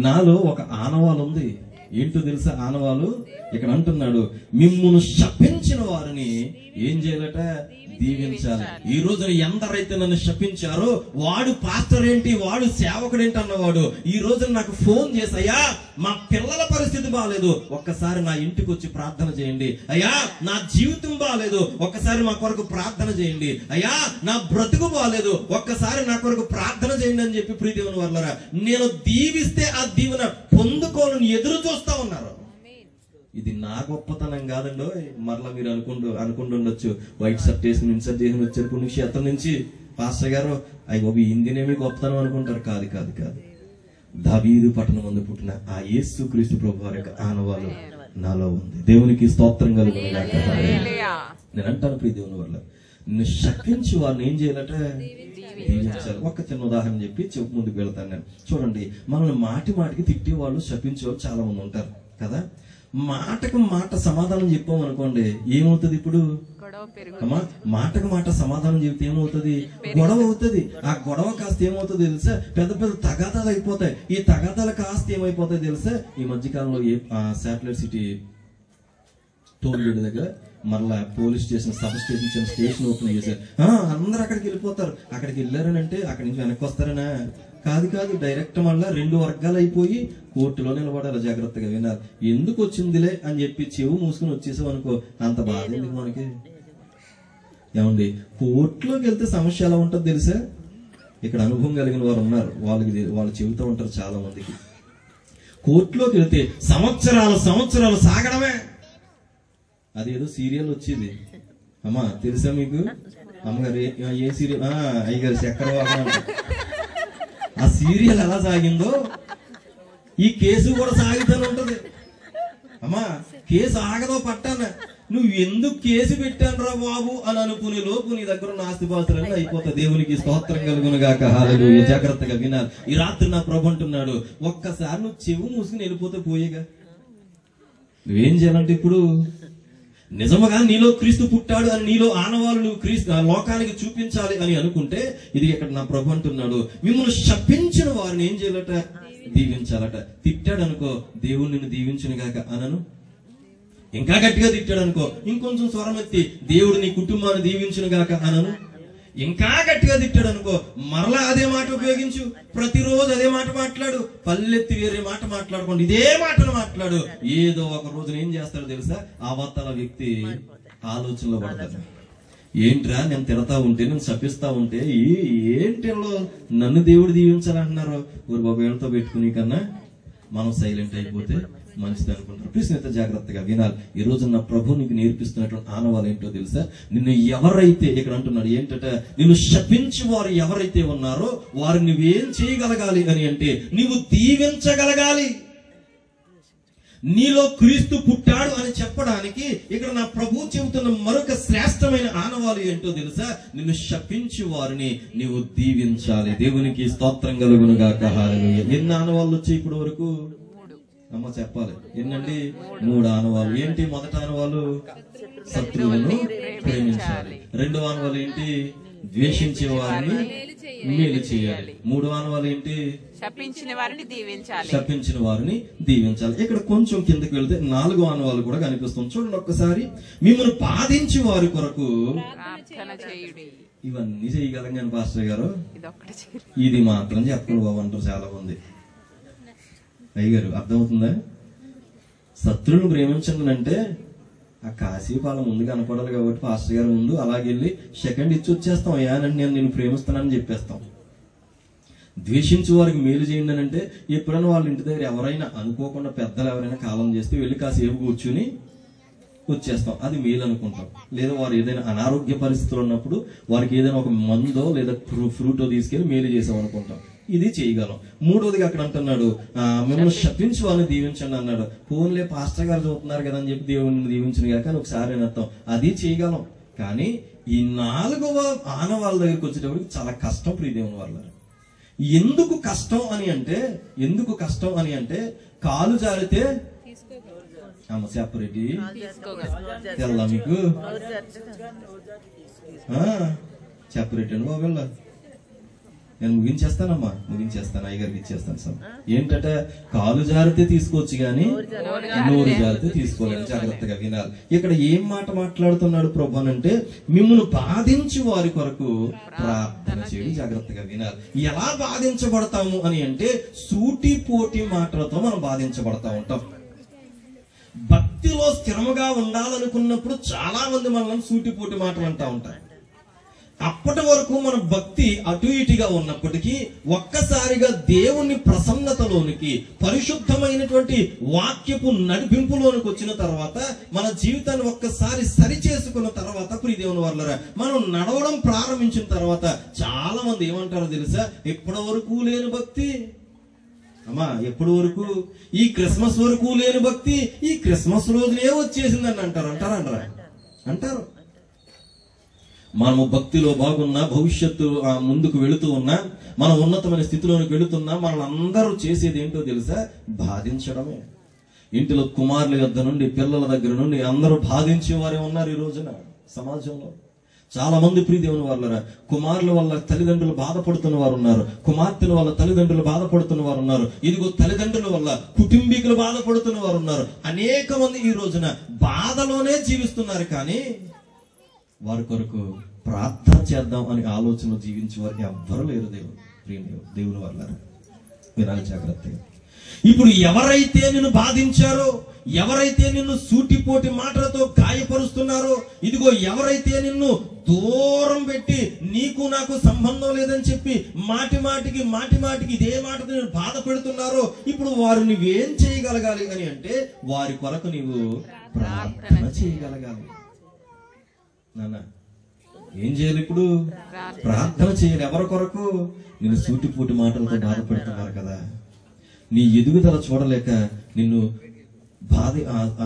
నాలో ఒక ఆనవాలు ఉంది. ఏంటో తెలుసా ఆనవాలు? ఇక్కడ అంటున్నాడు, మిమ్మును శపించిన వారిని ఏం చేయాలట, దీవించాలి. ఈ రోజున ఎందరైతే నన్ను శపించారో వాడు పాస్టర్ ఏంటి, వాడు సేవకుడేంటి అన్నవాడు ఈ రోజున నాకు ఫోన్ చేసి, అయ్యా మా పిల్లల పరిస్థితి బాగాలేదు, ఒక్కసారి నా ఇంటికి వచ్చి ప్రార్థన చేయండి. అయ్యా నా జీవితం బాగాలేదు, ఒక్కసారి మా కొరకు ప్రార్థన చేయండి. అయ్యా నా బ్రతుకు బాగాలేదు, ఒక్కసారి నా కొరకు ప్రార్థన చేయండి అని చెప్పి ప్రియదేవుని వల్లరా నేను దీవిస్తే ఆ దీవెన పొందుకోవాలని ఎదురు చూస్తా ఉన్నారు. ఇది నా గొప్పతనం కాదండో. మరలా మీరు అనుకుంటుండొచ్చు, వైట్ షర్ట్ వేసుకుని ఇన్సర్ట్ చేసి వచ్చారు పుణ్యక్షేత్రం నుంచి పాస్టర్ గారు, అయ్యో హిందీనేమి గొప్పతనం అనుకుంటారు. కాదు కాదు కాదు, దావీదు పట్టణం ముందు పుట్టిన ఆ యేసు క్రీస్తు ప్రభు వారి యొక్క ఆనవాలు నాలో ఉంది. దేవునికి స్తోత్రం కలుగునుగాక. నేను అంటాను ప్రియ దేవుని వల్ల నిన్ను శపించి వారిని ఏం చేయాలట, దీవించాలి. ఒక చిన్న ఉదాహరణ చెప్పి ముందుకు వెళ్తాను నేను. చూడండి, మనల్ని మాటికి తిట్టే వాళ్ళు శపించే వాళ్ళు చాలా మంది ఉంటారు కదా. మాటకు మాట సమాధానం చెప్పామనుకోండి ఏమవుతుంది? ఇప్పుడు అమ్మా మాటకు మాట సమాధానం చెప్తే ఏమవుతుంది? గొడవ అవుతుంది. ఆ గొడవ కాస్త ఏమవుతుంది తెలుసా, పెద్ద పెద్ద తగాదాలు అయిపోతాయి. ఈ తగాదాలు కాస్త ఏమైపోతాయి తెలుసా, ఈ మధ్యకాలంలో శాటిలైట్ సిటీ టోల్గేట్ దగ్గర మరలా పోలీస్ స్టేషన్, సబ్ స్టేషన్, చిన్న స్టేషన్ ఓపెన్ చేశారు. అందరూ అక్కడికి వెళ్ళిపోతారు. అక్కడికి వెళ్ళారని అంటే అక్కడి నుంచి వెనక్కి వస్తారనా? కాదు కాదు, డైరెక్ట్ మళ్ళా రెండు వర్గాలు అయిపోయి కోర్టులో నిలబడాలి. జాగ్రత్తగా వినాలి. ఎందుకు వచ్చిందిలే అని చెప్పి చెవు మూసుకుని వచ్చేసాం అనుకో, అంత బాధ ఎందుకు మనకి? ఏమండి, కోర్టులోకి వెళ్తే సమస్య ఎలా ఉంటుంది తెలుసా? ఇక్కడ అనుభవం కలిగిన వారు ఉన్నారు, వాళ్ళు చెబుతూ ఉంటారు చాలా మందికి. కోర్టులోకి వెళ్తే సంవత్సరాలు సాగడమే. అదేదో సీరియల్ వచ్చేది అమ్మా, తెలుసా మీకు? అమ్మగారు ఏ సీరియల్? అయ్యగారు చక్రవాహనం. ఆ సీరియల్ ఎలా సాగిందో ఈ కేసు కూడా సాగుతూనే ఉంటది. అమ్మా కేసు ఆగదో పట్టాన నువ్వు ఎందుకు కేసు పెట్టానురా బాబు అని అనుకునే లోపు నీ దగ్గర ఉన్న ఆస్తిపాస్తులన్నీ అయిపోతాయి. దేవునికి స్తోత్రం కలుగును గాక. హల్లెలూయా. జాగ్రత్తగా వినాలి. ఈ రాత్రి నా ప్రభు అంటున్నాడు, ఒక్కసారి నువ్వు చెవు మూసుకుని వెళ్ళిపోతే పోయేగా. నువ్వేం చేయాలంటే ఇప్పుడు నిజముగా నీలో క్రీస్తు పుట్టాడు అని నీలో ఆనవాళ్ళు నువ్వు క్రీస్తు లోకానికి చూపించాలి అని అనుకుంటే, ఇది ఇక్కడ నా ప్రభు అంటున్నాడు, మిమ్మల్ని శపించిన వారిని ఏం చేయాలట? దీవించాలట. తిట్టాడు అనుకో, దేవుడు నిన్ను దీవించును గాక అనను. ఇంకా గట్టిగా తిట్టాడు అనుకో, ఇంకొంచెం స్వరం ఎత్తి దేవుడు నీ కుటుంబాన్ని దీవించును గాక అనను. ఇంకా గట్టిగా తిట్టాడు అనుకో, మరలా అదే మాట ఉపయోగించు. ప్రతిరోజు అదే మాట మాట్లాడు. పల్లెత్తి వేరే మాట మాట్లాడుకోండి, ఇదే మాటను మాట్లాడు. ఏదో ఒక రోజున ఏం చేస్తాడో తెలుసా? అవతల వ్యక్తి ఆలోచనలో పడతాడు. ఏంట్రా నేను తిడతా ఉంటే, నేను శపిస్తా ఉంటే, ఏంటి నన్ను దేవుడు దీవించాలంటున్నారు? ఊరు బాబు వీళ్ళతో పెట్టుకుని కన్నా మనం సైలెంట్ అయిపోతే మంచిది అనుకుంటారు. ప్లీజ్ అయితే జాగ్రత్తగా వినాలి. ఈ రోజు నా ప్రభు నీకు నేర్పిస్తున్నటువంటి ఆనవాళ్ళు ఏంటో తెలుసా? నిన్ను ఎవరైతే ఇక్కడ అంటున్నాడు ఏంటంటే, నిన్ను శపించి వారు ఎవరైతే ఉన్నారో వారు నువ్వేం చేయగలగాలి అని అంటే, నీవు దీవించగలగాలి. నీలో క్రీస్తు పుట్టాడు అని చెప్పడానికి ఇక్కడ నా ప్రభు చెబుతున్న మరొక శ్రేష్టమైన ఆనవాలు ఏంటో తెలుసా? నిన్ను శపించి వారిని నీవు దీవించాలి. దేవునికి స్తోత్రం కలుగును గాక. హల్లెలూయా. ఎన్ని ఆనవాళ్ళు వచ్చాయి ఇప్పుడు వరకు? అమ్మ చెప్పాలి. ఎన్నండి? 3 ఆనవాళ్ళు. ఏంటి? మొదటి ఆనవాళ్ళు శత్రువులను ప్రేమించాలి. రెండవ ఆనవాళ్ళు ఏంటి? ద్వేషించే వారిని మేలు చేయాలి. 3వ ఆనవాళ్ళు ఏంటి? శపించిన వారిని దీవించాలి. శపించిన వారిని దీవించాలి. ఇక్కడ కొంచెం కిందకి వెళ్తే 4వ ఆనవాళ్ళు కూడా కనిపిస్తుంది. చూడండి ఒక్కసారి. మిమ్మల్ని బాధించి వారి కొరకు ప్రార్థన చేయుడి. ఇవన్నీ చేయగలం కానీ పాస్టర్ గారు ఇది మాత్రం చెప్పండి బాబు అంటారు చాలా మంది. అయ్యగారు అర్థమవుతుందా? శత్రువులను ప్రేమించండి అంటే ఆ కాశీపాల ముందు కనపడాలి కాబట్టి పాస్టర్ గారు ముందు అలాగెళ్ళి సెకండ్ ఇచ్చి వచ్చేస్తాం. అయ్యానండి నేను ప్రేమిస్తానని చెప్పేస్తాం. ద్వేషించే వారికి మేలు చేయండి అని అంటే, ఎప్పుడైనా వాళ్ళ ఇంటి దగ్గర ఎవరైనా అనుకోకుండా పెద్దలు ఎవరైనా కాలం చేస్తే వెళ్ళి కాసేపు కూర్చుని వచ్చేస్తాం. అది మేలు అనుకుంటాం. లేదా వారు ఏదైనా అనారోగ్య పరిస్థితులు ఉన్నప్పుడు వారికి ఏదైనా ఒక మందో లేదా ఫ్రూటో తీసుకెళ్లి మేలు చేసాం అనుకుంటాం. ఇది చేయగలం. 3వదిగా అక్కడ అంటున్నాడు, మిమ్మల్ని శపించి వాళ్ళని దీవించండి అన్నాడు. ఫోన్లే పాస్టర్ గారు చూస్తున్నారు కదా అని చెప్పి దేవుడిని దీవించిన కాక ఒకసారి అర్థం. అది చేయగలం. కానీ ఈ 4వ ఆనవాళ్ళ దగ్గరికి వచ్చేటప్పటికి చాలా కష్టం. ప్రియదేవుని వాళ్ళ ఎందుకు కష్టం అని అంటే కాలు జారితే అమ్మ సెపరేట్ తెల్లా మీకు సెపరేట్ అండి బాబు. నేను ముగించేస్తాను అయ్యగారికి ఇచ్చేస్తాను సార్. ఏంటంటే కాలు జారితే తీసుకోవచ్చు గాని నోరు జారితే తీసుకోలేను. జాగ్రత్తగా వినాలి. ఇక్కడ ఏం మాట మాట్లాడుతున్నాడు ప్రభు అంటే, మిమ్మల్ని బాధించి వారి కొరకు ప్రార్థన చేయండి. జాగ్రత్తగా వినాలి. ఎలా బాధించబడతాము అని అంటే, సూటిపోటి మాటలతో మనం బాధించబడతా ఉంటాం. భక్తిలో స్థిరముగా ఉండాలనుకున్నప్పుడు చాలా మంది మనల్ని సూటిపోటి మాటలు అంటా ఉంటారు. అప్పటి వరకు మన భక్తి అటు ఇటుగా ఉన్నప్పటికీ ఒక్కసారిగా దేవుని ప్రసన్నతలోనికి, పరిశుద్ధమైనటువంటి వాక్యపు నడిపింపులోనికి వచ్చిన తర్వాత, మన జీవితాన్ని ఒక్కసారి సరి చేసుకున్న తర్వాత, ప్రియ దేవుని వాళ్ళరా, మనం నడవడం ప్రారంభించిన తర్వాత చాలా మంది ఏమంటారో తెలుసా? ఎప్పటి వరకు లేని భక్తి అమ్మా, ఎప్పటి వరకు? ఈ క్రిస్మస్ వరకు లేని భక్తి ఈ క్రిస్మస్ రోజునే వచ్చేసిందని అంటారు. మనము భక్తిలో బాగున్నా, భవిష్యత్తు ముందుకు వెళుతూ ఉన్నా, మనం ఉన్నతమైన స్థితిలోనికి వెళుతున్నా, మనల్ని అందరూ చేసేది ఏంటో తెలుసా? బాధించడమే. ఇంటిలో కుమారుల యొద్ద నుండి, పిల్లల దగ్గర నుండి అందరూ బాధించేవారే ఉన్నారు ఈ రోజున సమాజంలో. చాలా మంది ప్రియ దేవుని వాళ్ళరా, కుమారుల వల్ల తల్లిదండ్రులు బాధపడుతున్న వారు ఉన్నారు, కుమార్తెల వల్ల తల్లిదండ్రులు బాధపడుతున్న వారు ఉన్నారు, ఇదిగో తల్లిదండ్రుల వల్ల కుటుంబీకులు బాధపడుతున్న వారు ఉన్నారు. అనేక మంది ఈ రోజున బాధలోనే జీవిస్తున్నారు. కానీ వారి కొరకు ప్రార్థన చేద్దాం అని ఆలోచన జీవించే వారికి ఎవ్వరూ లేరు. దేవుని వల్ల వినాలి జాగ్రత్తగా. ఇప్పుడు ఎవరైతే నిన్ను బాధించారో, ఎవరైతే నిన్ను సూటిపోటి మాటలతో గాయపరుస్తున్నారో, ఇదిగో ఎవరైతే నిన్ను దూరం పెట్టి నీకు నాకు సంబంధం లేదని చెప్పి మాటి మాటికి ఇదే మాటతో నేను బాధ పెడుతున్నారో, ఇప్పుడు వారు నువ్వేం చేయగలగాలి అని అంటే, వారి కొరకు నీవు ప్రార్థన చేయగలగాలి. నాన్న ఏం చేయాలి? ఇప్పుడు ప్రార్థన చేయాలి. ఎవరి కొరకు? నిన్ను సూటిపోటి మాటలతో బాధపడుతున్నారు కదా, నీ ఎదుగుదల చూడలేక నిన్ను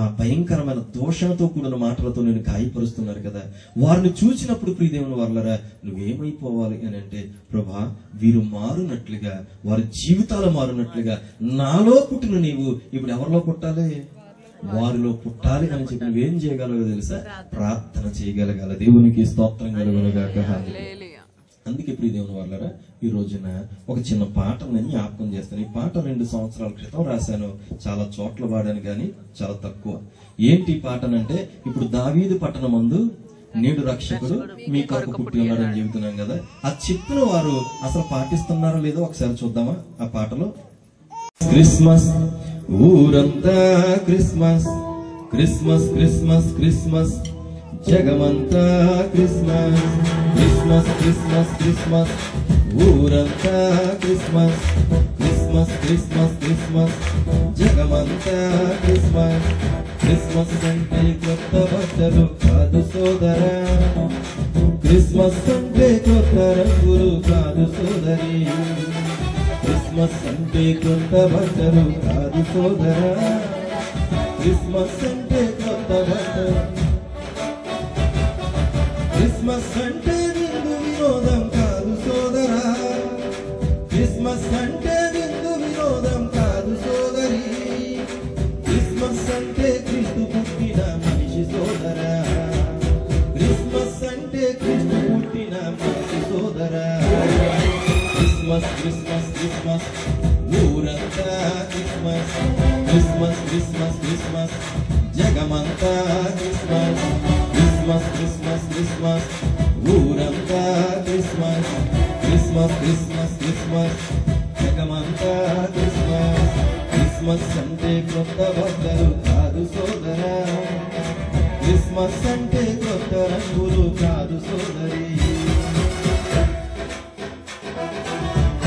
ఆ భయంకరమైన దోషంతో కూడిన మాటలతో నేను గాయపరుస్తున్నారు కదా, వారిని చూసినప్పుడు ప్రియదేవుని వాళ్ళరా నువ్వేమైపోవాలి అని అంటే, ప్రభా వీరు మారునట్లుగా, వారి జీవితాలు మారునట్లుగా నాలో పుట్టిన నీవు ఇప్పుడు ఎవరిలో పుట్టాలి? వారిలో పుట్టాలి అని చెప్పి నువ్వేం చేయగలవో తెలుసా? ప్రార్థన చేయగలగాలి. దేవునికి స్తోత్రం కలుగునుగాక. అందుకే ప్రియదేవుని వాళ్ళరా ఈ రోజున ఒక చిన్న పాట నేను జ్ఞాపకం చేస్తాను. ఈ పాట 2 సంవత్సరాల క్రితం రాశాను, చాలా చోట్ల వాడాను కానీ చాలా తక్కువ. ఏంటి పాటనంటే, ఇప్పుడు దావీదు పట్టణమందు నేడు రక్షకుడు మీ కొరకు పుట్టి ఉన్నాడని చెబుతున్నాం కదా, ఆ చెప్పిన వారు అసలు పాటిస్తున్నారో లేదో ఒకసారి చూద్దామా? ఆ పాటలో క్రిస్మస్ ఊరంతా క్రిస్మస్, క్రిస్మస్ క్రిస్మస్ క్రిస్మస్, జగమంతా క్రిస్మస్, క్రిస్మస్ క్రిస్మస్ క్రిస్మస్, ఊరంతా క్రిస్మస్, క్రిస్మస్ క్రిస్మస్ క్రిస్మస్, జగమంతా క్రిస్మస్. క్రిస్మస్ అంటే కొత్త బట్టలు కాదు సోదరా, క్రిస్మస్ అంటే కొత్త రంగులు కాదు సోదరి, క్రిస్మస్ అంటే కొత్త బట్టలు కాదు సోదరా, క్రిస్మస్ అంటే కొత్త బట్టలు. క్రిస్మస్ అంటే విందు వినోదం కాదు సోదరా, క్రిస్మస్ అంటే విందు వినోదం కాదు సోదరి, క్రిస్మస్ అంటే క్రీస్తు పుట్టిన మనిషి సోదరా, క్రిస్మస్ అంటే క్రీస్తు పుట్టిన మనిషి సోదరా. క్రిస్మస్ క్రిస్మస్ క్రిస్మస్, ఊరంతా క్రిస్మస్, క్రిస్మస్ క్రిస్మస్ క్రిస్మస్, జగమంతా క్రిస్మస్, క్రిస్మస్ క్రిస్మస్ క్రిస్మస్, ఊరంతా క్రిస్మస్, క్రిస్మస్ క్రిస్మస్ క్రిస్మస్, జగమంతా క్రిస్మస్. క్రిస్మస్ అంటే కొత్త బట్టలు కాదు సోదరా, క్రిస్మస్ అంటే కొత్త రంగులు కాదు సోదరి.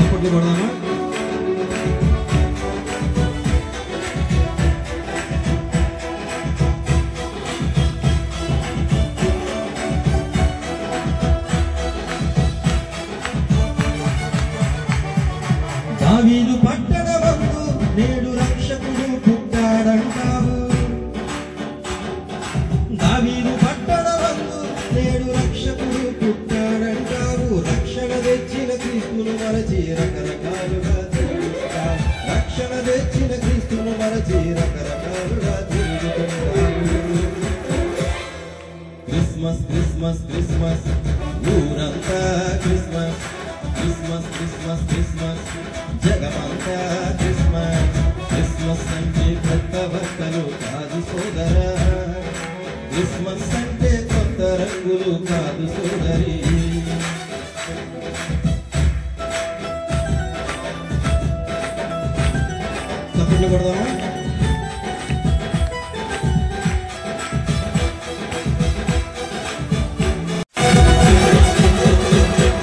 అప్పట్లో కొడదామా? దావీదు పట్టణమందు నేడు రక్షకుడు పుట్టాడంటావు, దావీదు పట్టణమందు నేడు రక్షకుడు పుట్టాడంటావు, రక్షణ తెచ్చిన క్రీస్తును మరచి రకరకాలుగా తిరుగుతావు, రక్షణ తెచ్చిన క్రీస్తును మరచి రకరకాలుగా తిరుగుతుంటావు. క్రిస్మస్ క్రిస్మస్ క్రిస్మస్, ఊరంతా క్రిస్మస్, క్రిస్మస్ క్రిస్మస్ క్రిస్మస్, జగమంతా క్రిస్మస్. క్రిస్మస్ అంటే కొత్త బట్టలు కాదు సోదరా, క్రిస్మస్ అంటే కొత్త రంగులు కాదు సోదరి. తప్పట్లు కొడదామా?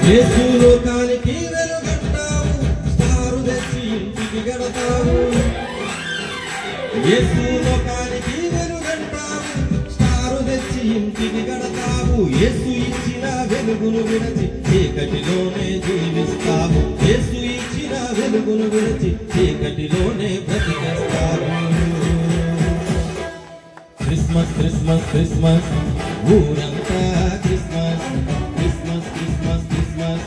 యేసు లోకానికి వెలుగంటావు, స్టారు తెచ్చి ఇంటికి గడతావు, యేసు లోకానికి వెలుగంటావు, స్టారు తెచ్చి ఇంటికి గడతావు, యేసు ఇచ్చిన వెలుగును విడచి చీకటిలోనే జీవిస్తావు, యేసు ఇచ్చిన వెలుగును విడచి చీకటిలోనే బ్రతికేస్తావు. క్రిస్మస్ క్రిస్మస్ క్రిస్మస్, ఊరంతా క్రిస్మస్, క్రిస్మస్ క్రిస్మస్ క్రిస్మస్,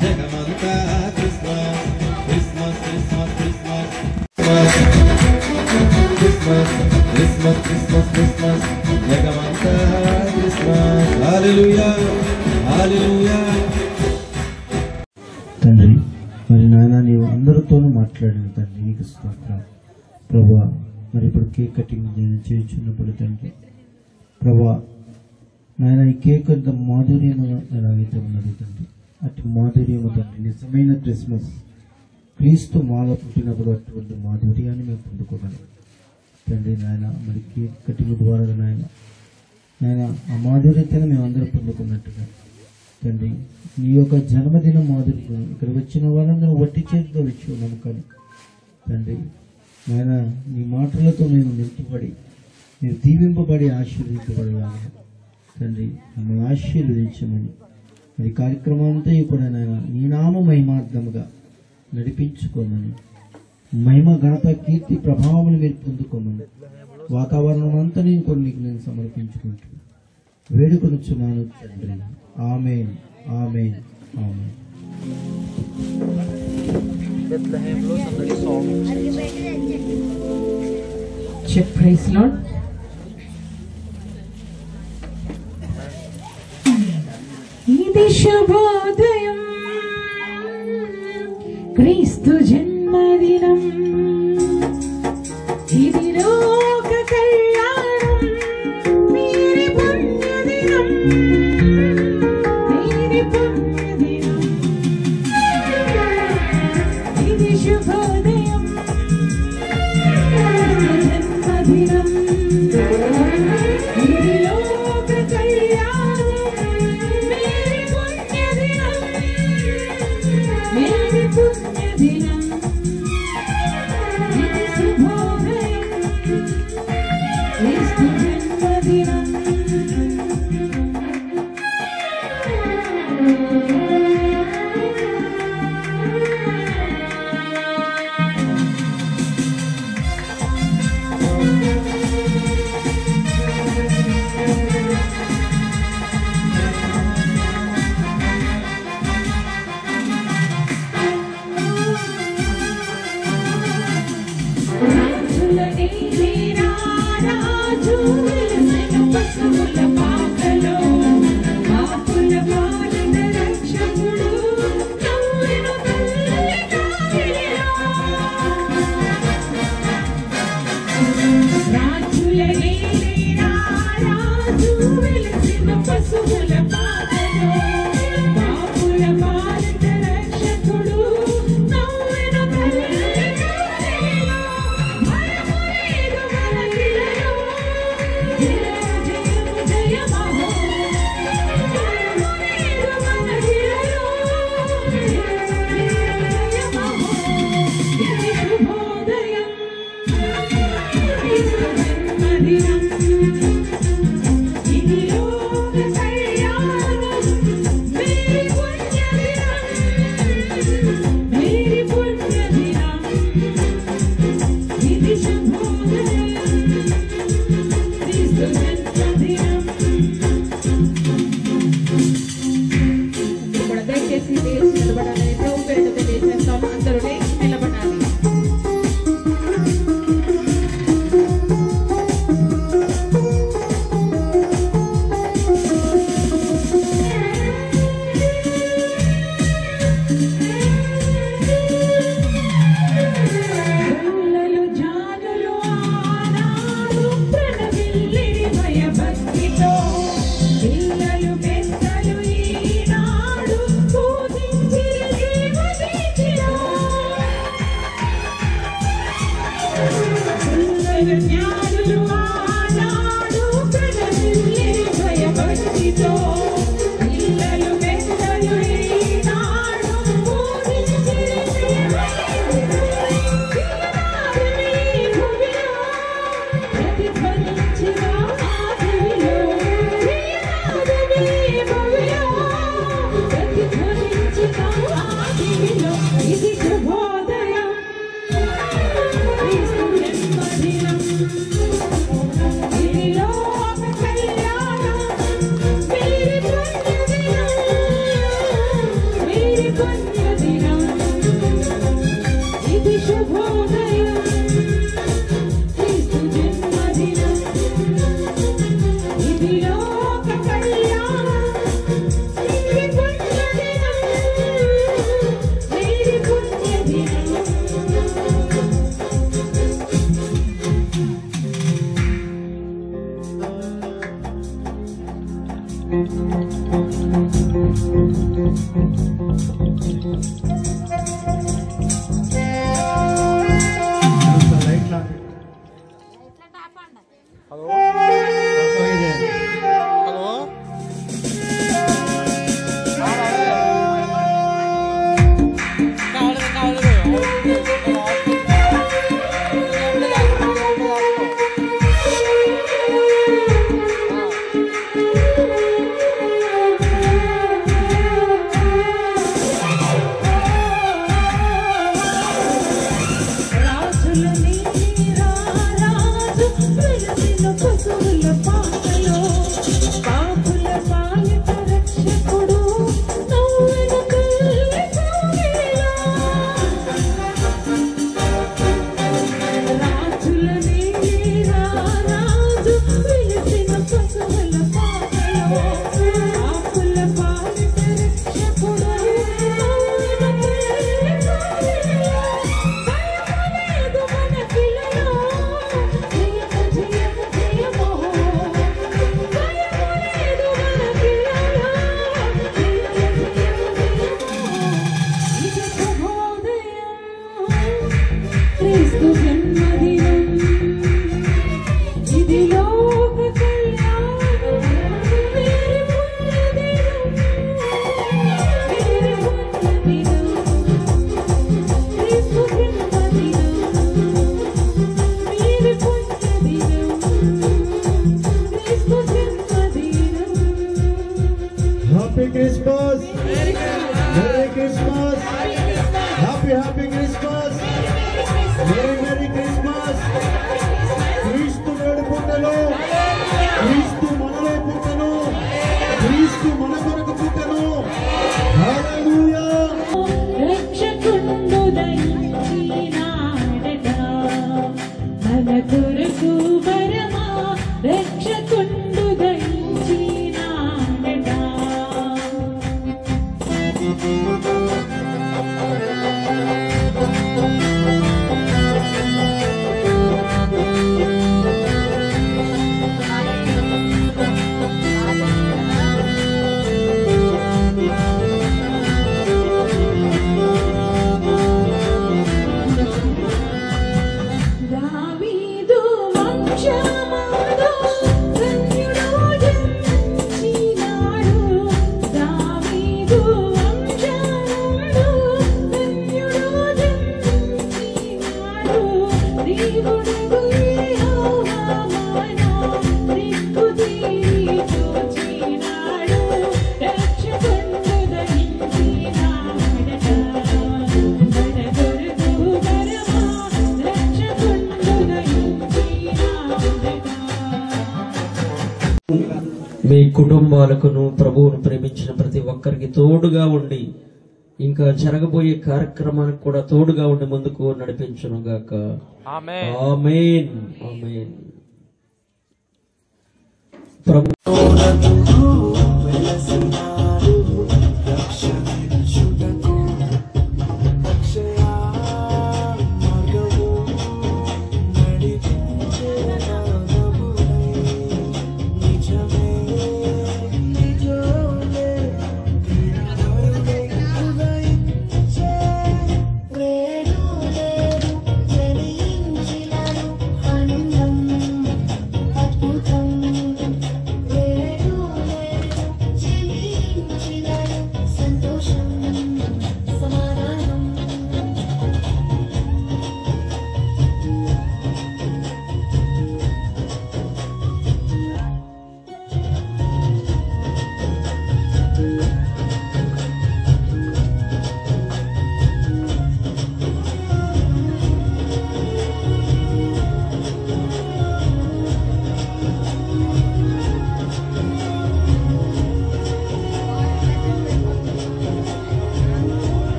జగమంతా Christmas, Christmas Christmas Christmas, Christmas Christmas Christmas Christmas, జగమంతా క్రిస్మస్. హల్లెలూయా హల్లెలూయా. తండ్రి మరి నాయన నీవు అందరితోనూ మాట్లాడిన తండ్రి నీకు స్తోత్రం ప్రభా. మరి ఇప్పుడు కేక్ కటింగ్ నేను చేయించున్నప్పుడు తండ్రి ప్రభా నాయన ఈ కేక్ అంత మాధుర్యము ఎలాగైతే ఉన్నది తండ్రి, అటు మాధుర్యము తండ్రి నిజమైన క్రిస్మస్ క్రీస్తు మాల పుట్టినప్పుడు అటువంటి మాధుర్యాన్ని మేము పొందుకోగలం తండ్రి నాయన. మరి కేక్ కటింగ్ ద్వారా నాయన ఆ మాధుర్యతను మేము అందరూ పొందుకున్నట్టుగా తండ్రి నీ యొక్క జన్మదిన మాధుర్యం ఇక్కడ వచ్చిన వాళ్ళందరూ వట్టి చేతితో వచ్చి ఉన్నాము కానీ తండ్రి నాయన నీ మాటలతో మేము నింపబడి మీరు దీవింపబడి ఆశీర్వదింపబడేలాగా తండ్రి మమ్మల్ని ఆశీర్వదించమని మరి కార్యక్రమం అంతా కూడా నాయన నీ నామ మహిమార్థముగా నడిపించుకోమని, మహిమ ఘనత కీర్తి ప్రభావములు మీరు పొందుకోమని వాతావరణం అంతా నేను కొన్నికి నేను సమర్పించుకుంటూ వేడుకొనుచున్నాను తండ్రి. ఆమేన్, ఆమేన్, ఆమేన్. Praise lord. ఇది శుభోదయం, క్రీస్తు జన్మదినం, ఇది లోక కళ్యాణం, మీరి పుణ్యదినం, మీరి పుణ్యదినం. ఇది శుభోదయం, జన్మదినం, ఇది లోక కళ్యాణం, మీరి పుణ్యదినం, మీరి పుణ్యదినం. ఇది శుభోదయం, క్రీస్తు జన్మదినం. ఇది శుభోదయం, క్రీస్తు జన్మదినం. క్రీస్తు జన్మదినం ఇది లోక కళ్యాణం మేరీ పుణ్యదినం క్రీస్తు జన్మదినం మేరీ పుణ్యదినం క్రీస్తు జన్మదినం. Happy Christmas, merry Christmas, happy Christmas, merry Christmas. క్రీస్తు నేడు పుట్టెను, క్రీస్తు మనలో పుట్టెను, క్రీస్తు మన కొరకు పుట్టెను. హల్లెలూయా. రక్షకుండు దయించినాడట మన కొరకు వరమా, రక్షకుండు దయించినాడట. దావీదు వంశమందు ధన్యుడు జన్మించినాడు. దావీదు వంశమందు ధన్యుడు జన్మించినాడు. దేవుడగు యెహోవా మన దిక్కు తీరి చూచినాడు. రక్షకుండు దయించినాడట మన కొరకు వరమా, రక్షకుండు దయించినాడట. మీ కుటుంబాలకును ప్రభువును ప్రేమించిన ప్రతి ఒక్కరికి తోడుగా ఉండి ఇంకా జరగబోయే కార్యక్రమానికి కూడా తోడుగా ఉండి ముందుకు నడిపించును గాక. ఆమేన్. ఆమేన్. ప్రభు